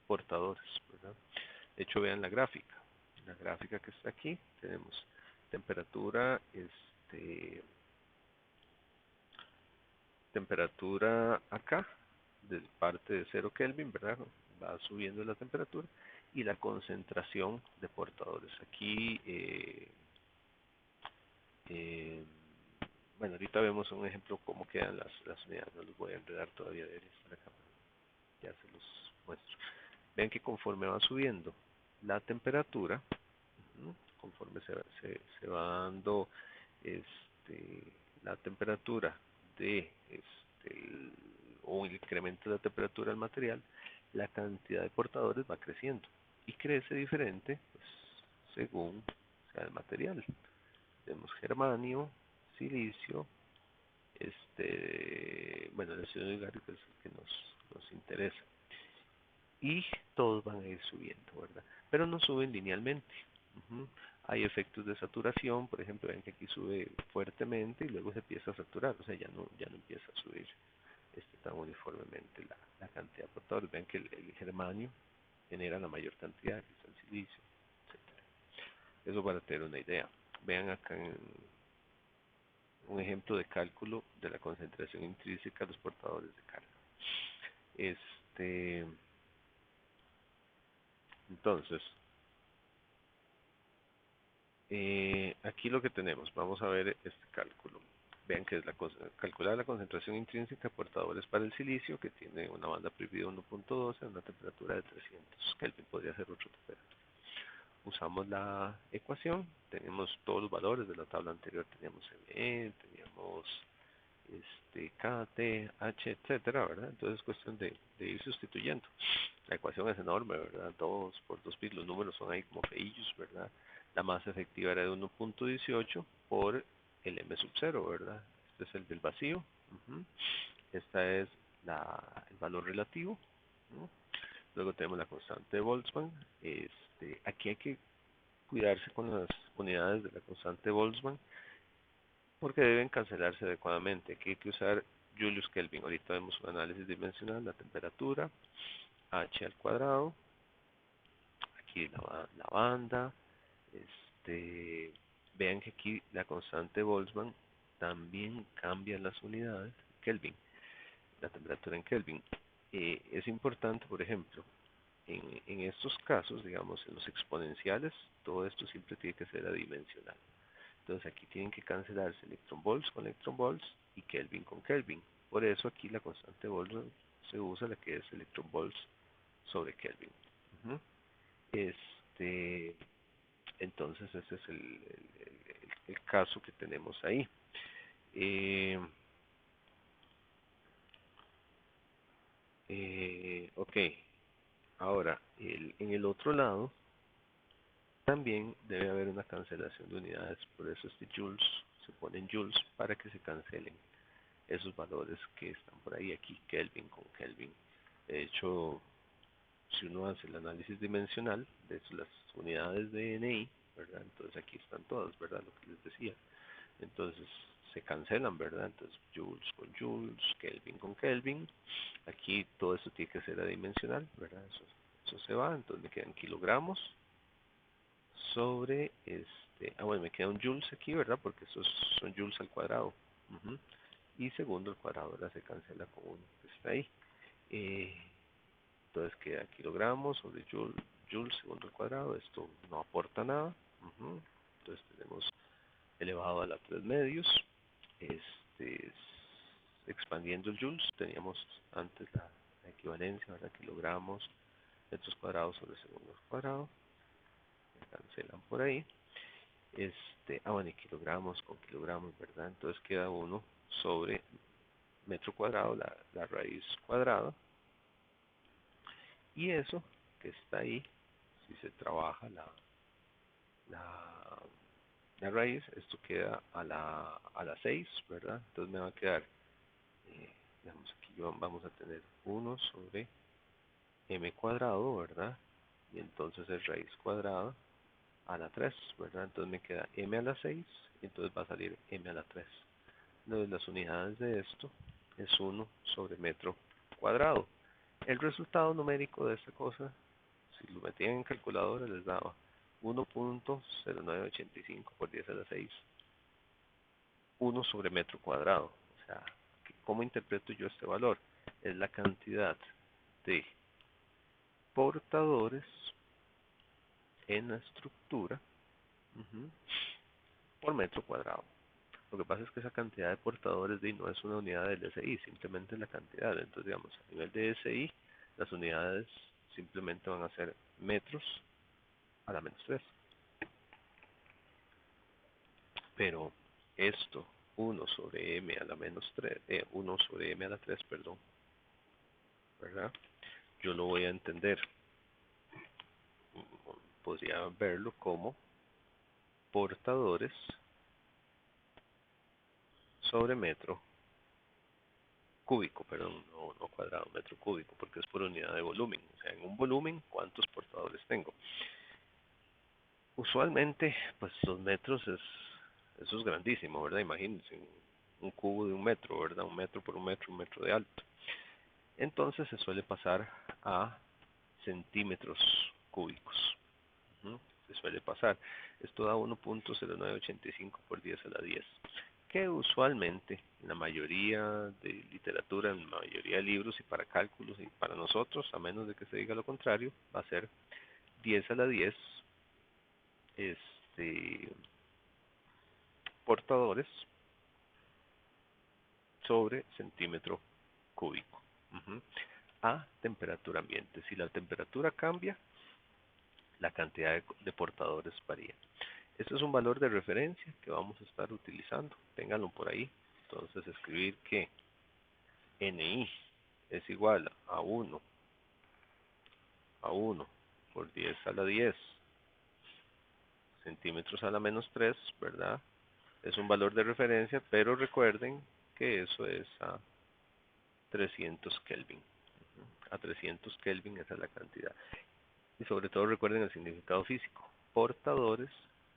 portadores, ¿verdad? De hecho, vean la gráfica. La gráfica que está aquí, tenemos temperatura temperatura acá, de parte de 0 Kelvin, ¿verdad? Va subiendo la temperatura y la concentración de portadores. Aquí, eh, bueno, ahorita vemos un ejemplo cómo quedan las unidades. No los voy a enredar todavía, debería estar acá, ya se los muestro. Ven que conforme va subiendo la temperatura, conforme se va dando este, la temperatura de o el incremento de la temperatura del material, la cantidad de portadores va creciendo y crece diferente pues, según sea el material. Tenemos germanio, silicio, bueno, el ácido gárico es el que nos interesa y todos van a ir subiendo, ¿verdad? Pero no suben linealmente. Ujú. Hay efectos de saturación, por ejemplo, ven que aquí sube fuertemente y luego se empieza a saturar, o sea, ya no empieza a subir tan uniformemente la cantidad de portadores. Ven que el germanio genera la mayor cantidad, que es el silicio, etcétera. Eso para tener una idea. Vean acá un ejemplo de cálculo de la concentración intrínseca de los portadores de carga. Este, entonces, aquí lo que tenemos, vamos a ver este cálculo. Vean que es calcular la concentración intrínseca de portadores para el silicio, que tiene una banda prohibida 1.12 a una temperatura de 300 Kelvin, podría ser otro temperatura. Usamos la ecuación, tenemos todos los valores de la tabla anterior, teníamos ME, teníamos KT, H, etcétera, ¿verdad? Entonces es cuestión de ir sustituyendo. La ecuación es enorme, ¿verdad? 2 por 2 pi, los números son ahí como feillos, ¿verdad? La masa efectiva era de 1.18 por el M sub 0, ¿verdad? Este es el del vacío. Uh-huh. Esta es el valor relativo. ¿No? Luego tenemos la constante de Boltzmann. Aquí hay que cuidarse con las unidades de la constante de Boltzmann porque deben cancelarse adecuadamente. Aquí hay que usar Julius Kelvin. Ahorita vemos un análisis dimensional, la temperatura, H al cuadrado, aquí la banda, vean que aquí la constante Boltzmann también cambia las unidades Kelvin, la temperatura en Kelvin. Es importante, por ejemplo, en estos casos, digamos, en los exponenciales, todo esto siempre tiene que ser adimensional. Entonces aquí tienen que cancelarse electron volts con electron volts y Kelvin con Kelvin. Por eso aquí la constante Boltzmann se usa la que es electron volts sobre Kelvin. Uh-huh. Este, entonces ese es el caso que tenemos ahí. Ok, ahora en el otro lado también debe haber una cancelación de unidades, por eso joules se ponen joules para que se cancelen esos valores que están por ahí, aquí Kelvin con Kelvin. De hecho, si uno hace el análisis dimensional de las unidades de NI, ¿verdad? Entonces aquí están todas, ¿verdad? Lo que les decía. Entonces se cancelan, ¿verdad? Entonces joules con joules, Kelvin con Kelvin. Aquí todo esto tiene que ser adimensional, ¿verdad? Eso se va, entonces me quedan kilogramos sobre bueno, me queda un joules aquí, ¿verdad? Porque estos son joules al cuadrado. Uh-huh. Y segundo al cuadrado, ¿verdad? Se cancela con uno que está ahí. Entonces queda kilogramos sobre joules segundo al cuadrado. Esto no aporta nada. Uh-huh. Entonces tenemos elevado a la 3 medios. Este, expandiendo el joules, teníamos antes la equivalencia, ¿verdad? Kilogramos metros cuadrados sobre segundo al cuadrado. Se cancelan por ahí. Bueno, y kilogramos con kilogramos, ¿verdad? Entonces queda uno sobre metro cuadrado, la raíz cuadrada, y eso que está ahí, si se trabaja la, la raíz, esto queda a la 6, ¿verdad? Entonces me va a quedar, digamos aquí vamos a tener 1 sobre m cuadrado, ¿verdad? Y entonces es raíz cuadrada a la 3, ¿verdad? Entonces me queda m a la 6, y entonces va a salir m a la 3. Entonces las unidades de esto es 1 sobre metro cuadrado. El resultado numérico de esta cosa, si lo metían en calculadora, les daba 1.0985 por 10 a la 6. 1 sobre metro cuadrado. O sea, ¿Cómo interpreto yo este valor? Es la cantidad de portadores en la estructura, ujú, por metro cuadrado. Lo que pasa es que esa cantidad de portadores no es una unidad del SI, simplemente es la cantidad. Entonces, digamos, a nivel de SI, las unidades simplemente van a ser metros a la menos 3. Pero esto, 1 sobre m a la menos 3, 1 sobre m a la 3, perdón, ¿verdad? Yo lo voy a entender, podría verlo como portadores sobre metro cúbico, perdón, no cuadrado, metro cúbico, porque es por unidad de volumen. O sea, en un volumen, ¿cuántos portadores tengo? Usualmente, pues los metros eso es grandísimo, ¿verdad? Imagínense, un cubo de 1 metro, ¿verdad? 1 metro por 1 metro de alto. Entonces se suele pasar a centímetros cúbicos. ¿No? Se suele pasar. Esto da 1.0985 por 10 a la 10, que usualmente en la mayoría de literatura, en la mayoría de libros y para cálculos y para nosotros, a menos de que se diga lo contrario, va a ser 10 a la 10 este, portadores sobre centímetro cúbico, uh-huh, a temperatura ambiente. Si la temperatura cambia, la cantidad de portadores varía. Este es un valor de referencia que vamos a estar utilizando. Ténganlo por ahí. Entonces escribir que NI es igual a 1 por 10 a la 10 centímetros a la menos 3, ¿verdad? Es un valor de referencia, pero recuerden que eso es a 300 Kelvin. A 300 Kelvin esa es la cantidad. Y sobre todo recuerden el significado físico. Portadores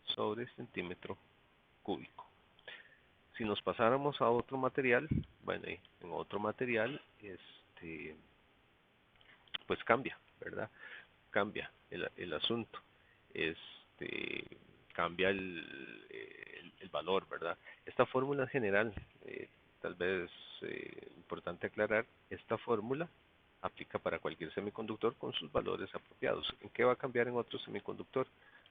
sobre centímetro cúbico. Si nos pasáramos a otro material, bueno, en otro material, pues cambia, ¿verdad? Cambia el asunto. Este, cambia el valor, ¿verdad? Esta fórmula en general, tal vez importante aclarar, esta fórmula aplica para cualquier semiconductor con sus valores apropiados. ¿En qué va a cambiar en otro semiconductor?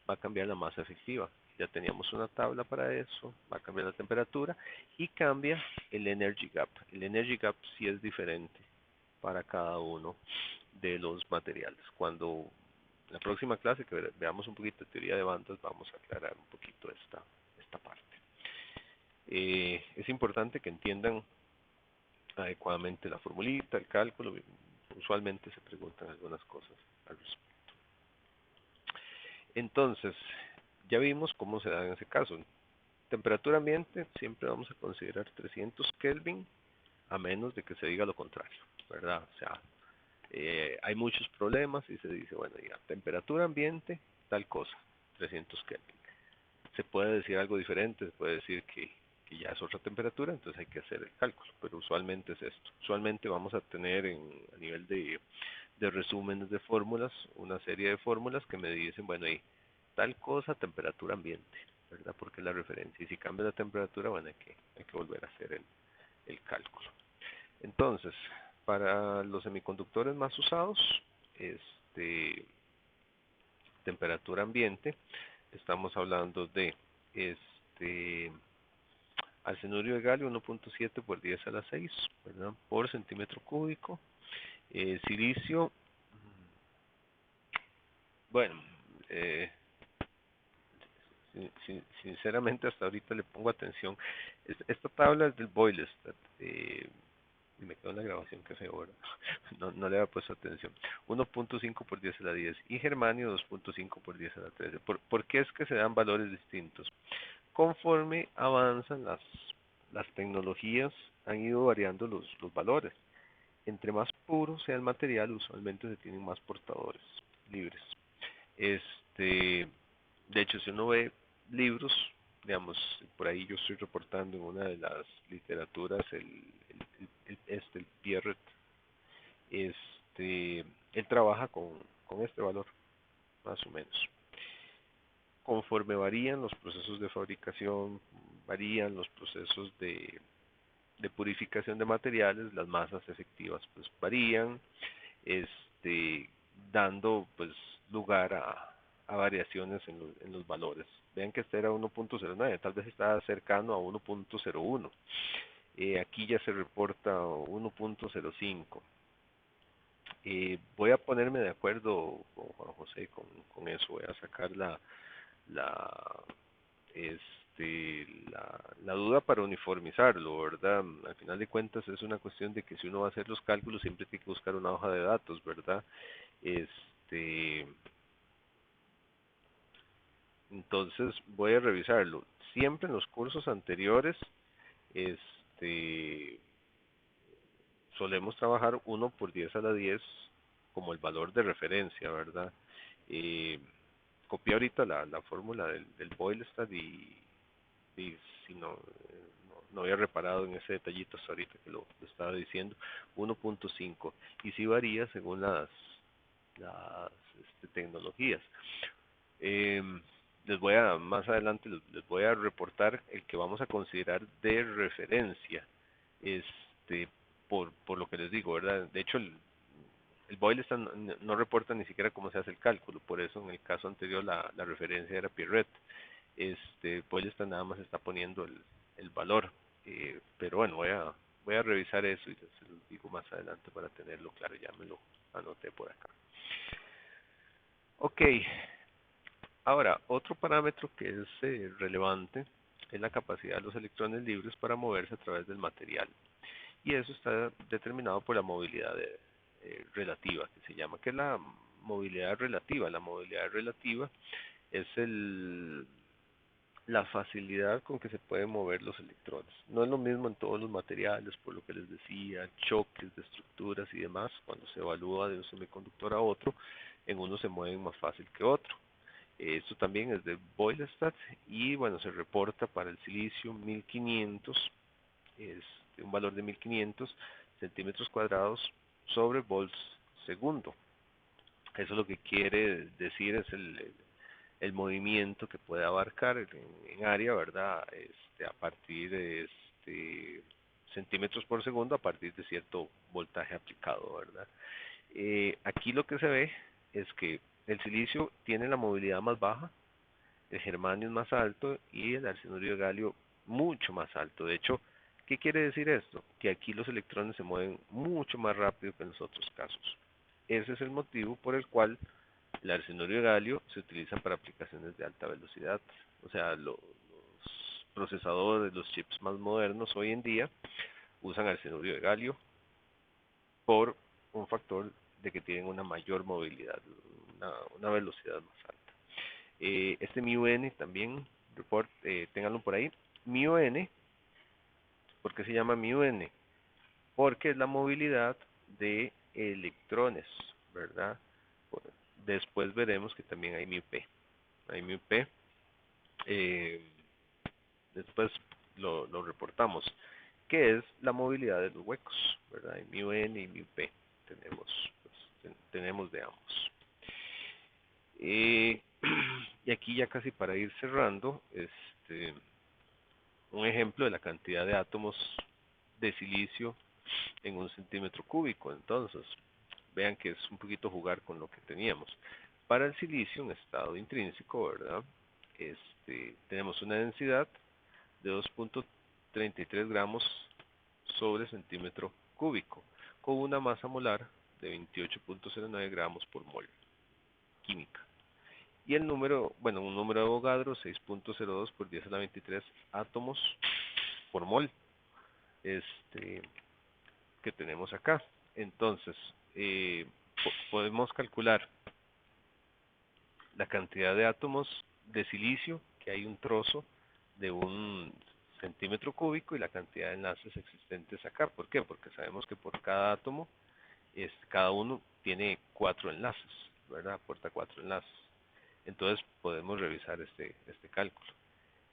Va a cambiar la masa efectiva. Ya teníamos una tabla para eso, va a cambiar la temperatura y cambia el energy gap. El energy gap sí es diferente para cada uno de los materiales. Cuando en la próxima clase que veamos un poquito de teoría de bandas, vamos a aclarar un poquito esta parte. Es importante que entiendan adecuadamente la formulita, el cálculo. Usualmente se preguntan algunas cosas al respecto. Entonces, ya vimos cómo se da en ese caso. Temperatura ambiente, siempre vamos a considerar 300 Kelvin, a menos de que se diga lo contrario, ¿verdad? O sea, hay muchos problemas y se dice, bueno, ya, temperatura ambiente, tal cosa, 300 Kelvin. Se puede decir algo diferente, se puede decir que ya es otra temperatura, entonces hay que hacer el cálculo, pero usualmente es esto. Usualmente vamos a tener a nivel de resúmenes de fórmulas, una serie de fórmulas que me dicen, bueno, y tal cosa, temperatura ambiente, ¿verdad? Porque es la referencia. Y si cambia la temperatura, bueno, hay que volver a hacer el cálculo. Entonces, para los semiconductores más usados, temperatura ambiente, estamos hablando de arsenurio de galio 1.7 por 10 a la 6, ¿verdad? Por centímetro cúbico. Silicio, bueno, sinceramente hasta ahorita le pongo atención. Esta tabla es del Boylestad. Y me quedó en la grabación que feo, ¿verdad? No le había puesto atención. 1.5 por 10 a la 10 y germanio 2.5 por 10 a la 13. ¿Por qué es que se dan valores distintos? Conforme avanzan las tecnologías, han ido variando los valores. Entre más puro sea el material, usualmente se tienen más portadores libres. De hecho, si uno ve libros, digamos, por ahí yo estoy reportando en una de las literaturas el Pierret, él trabaja con este valor, más o menos. Conforme varían los procesos de fabricación, varían los procesos de de purificación de materiales, las masas efectivas pues varían, este, dando pues lugar a variaciones en los valores. Vean que este era 1.09, tal vez está cercano a 1.01. Aquí ya se reporta 1.05. Voy a ponerme de acuerdo con Juan José con eso, voy a sacar la, la duda para uniformizarlo, ¿verdad? Al final de cuentas es una cuestión de que si uno va a hacer los cálculos siempre tiene que buscar una hoja de datos, ¿verdad? Este, entonces voy a revisarlo. Siempre en los cursos anteriores, este, solemos trabajar 1 por 10 a la 10 como el valor de referencia, ¿verdad? Eh, Copié ahorita la fórmula del Boylestad y si no había reparado en ese detallito hasta ahorita que lo estaba diciendo, 1.5 y si varía según las tecnologías. Eh, más adelante les voy a reportar el que vamos a considerar de referencia, este, por lo que les digo, ¿verdad? De hecho, el Boyle no reporta ni siquiera cómo se hace el cálculo, por eso en el caso anterior la referencia era Pierret. Boyle nada más está poniendo el valor, pero bueno, voy a revisar eso y se los digo más adelante para tenerlo claro, ya me lo anoté por acá. Ok, ahora, otro parámetro que es relevante es la capacidad de los electrones libres para moverse a través del material. Y eso está determinado por la movilidad relativa, que se llama, que es la movilidad relativa. La movilidad relativa es la facilidad con que se pueden mover los electrones. No es lo mismo en todos los materiales, por lo que les decía, choques de estructuras y demás, cuando se evalúa de un semiconductor a otro, en uno se mueven más fácil que otro. Esto también es de Boylestad y bueno, se reporta para el silicio 1500, un valor de 1500 centímetros cuadrados sobre volts segundo. Eso lo que quiere decir es el movimiento que puede abarcar en área, ¿verdad? A partir de centímetros por segundo a partir de cierto voltaje aplicado, ¿verdad? Aquí lo que se ve es que el silicio tiene la movilidad más baja, el germanio es más alto y el arsenurio de galio mucho más alto. De hecho, ¿qué quiere decir esto? Que aquí los electrones se mueven mucho más rápido que en los otros casos. Ese es el motivo por el cual el arsenurio de galio se utiliza para aplicaciones de alta velocidad. O sea, los procesadores, los chips más modernos hoy en día usan arsenurio de galio por un factor de que tienen una mayor movilidad, una velocidad más alta. Este μn también, ténganlo por ahí. μn, ¿por qué se llama μn? Porque es la movilidad de electrones, ¿verdad? Después veremos que también hay μp. Hay μp, eh, después lo reportamos, que es la movilidad de los huecos, ¿verdad? Hay μn y μp, tenemos de ambos. Y aquí ya casi para ir cerrando, un ejemplo de la cantidad de átomos de silicio en un centímetro cúbico. Entonces, vean que es un poquito jugar con lo que teníamos. Para el silicio en estado intrínseco, ¿verdad? Tenemos una densidad de 2.33 gramos sobre centímetro cúbico, con una masa molar de 28.09 gramos por mol química. Y el número, bueno, un número de Avogadro, 6.02 por 10 a la 23 átomos por mol, que tenemos acá. Entonces, podemos calcular la cantidad de átomos de silicio, que hay un trozo de un centímetro cúbico, y la cantidad de enlaces existentes acá. ¿Por qué? Porque sabemos que por cada átomo, cada uno tiene 4 enlaces, ¿verdad? Aporta 4 enlaces. Entonces podemos revisar este cálculo.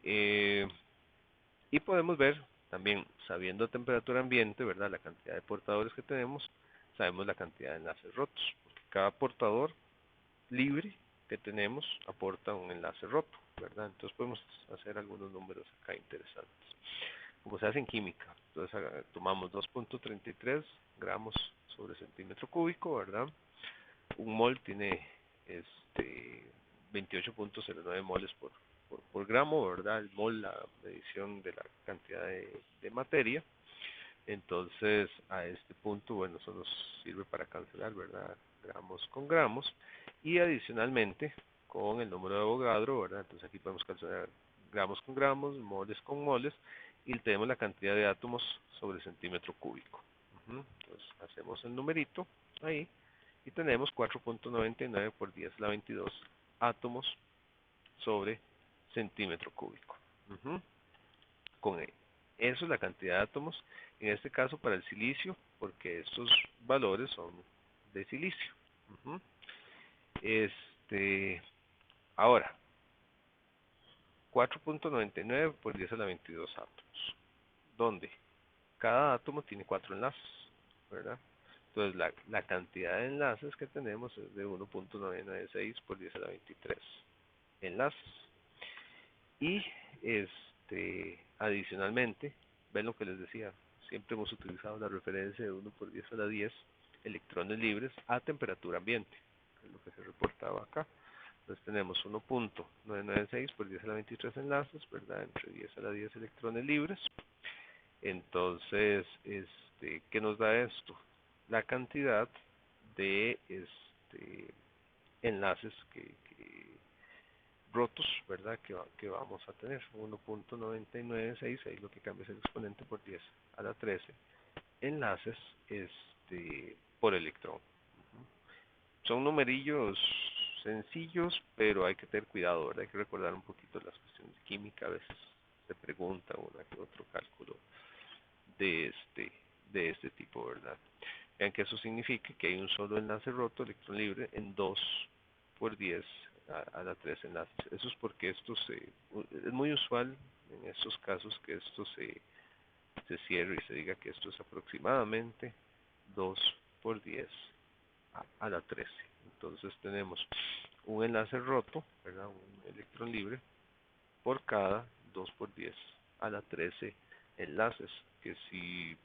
Y podemos ver también, sabiendo temperatura ambiente, ¿verdad? La cantidad de portadores que tenemos, sabemos la cantidad de enlaces rotos. Porque cada portador libre que tenemos aporta un enlace roto, ¿verdad? Entonces podemos hacer algunos números acá interesantes. como se hace en química. Entonces tomamos 2.33 gramos sobre centímetro cúbico, ¿verdad? Un mol tiene 28.09 moles por gramo, ¿verdad? El mol, la medición de la cantidad de materia. Entonces, a este punto, bueno, eso nos sirve para cancelar, ¿verdad? Gramos con gramos. Y adicionalmente, con el número de Avogadro, ¿verdad? Entonces aquí podemos cancelar gramos con gramos, moles con moles, y tenemos la cantidad de átomos sobre centímetro cúbico. Entonces, hacemos el numerito ahí, y tenemos 4.99 por 10 a la 22 átomos sobre centímetro cúbico. Con eso es la cantidad de átomos, en este caso para el silicio, porque estos valores son de silicio. Ujú. Ahora, 4.99 por 10 a la 22 átomos, donde cada átomo tiene 4 enlaces, ¿verdad? Entonces la cantidad de enlaces que tenemos es de 1.996 por 10 a la 23 enlaces. Y adicionalmente, ven lo que les decía, siempre hemos utilizado la referencia de 1 por 10 a la 10 electrones libres a temperatura ambiente, que es lo que se reportaba acá. Entonces tenemos 1.996 por 10 a la 23 enlaces, ¿verdad? Entre 10 a la 10 electrones libres. Entonces, ¿qué nos da esto? La cantidad de enlaces que rotos, ¿verdad? Que vamos a tener 1.996, ahí lo que cambia es el exponente por 10 a la 13 enlaces por electrón. Son numerillos sencillos, pero hay que tener cuidado, ¿verdad? Hay que recordar un poquito las cuestiones de química, a veces se pregunta una que otro cálculo de este tipo, ¿verdad? Vean que eso significa que hay un solo enlace roto, electrón libre, en 2 por 10 a la 3 enlaces. Eso es porque es muy usual en estos casos que esto se cierre y se diga que esto es aproximadamente 2 por 10 a la 13. Entonces tenemos un enlace roto, ¿verdad? Un electrón libre por cada 2 por 10 a la 13 enlaces, que si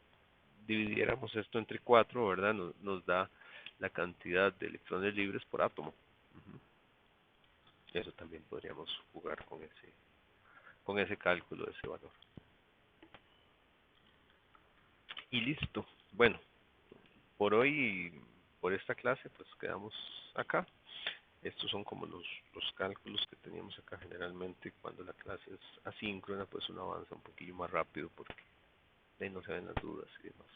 dividiéramos esto entre 4, ¿verdad? Nos da la cantidad de electrones libres por átomo. Eso también podríamos jugar con ese cálculo de ese valor. Y listo. Bueno, por hoy, por esta clase, pues quedamos acá. Estos son como los cálculos que teníamos acá. Generalmente cuando la clase es asíncrona, pues uno avanza un poquillo más rápido porque de ahí no se ven las dudas y demás.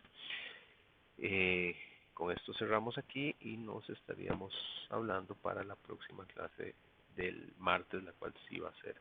Con esto cerramos aquí y nos estaríamos hablando para la próxima clase del martes, la cual sí va a ser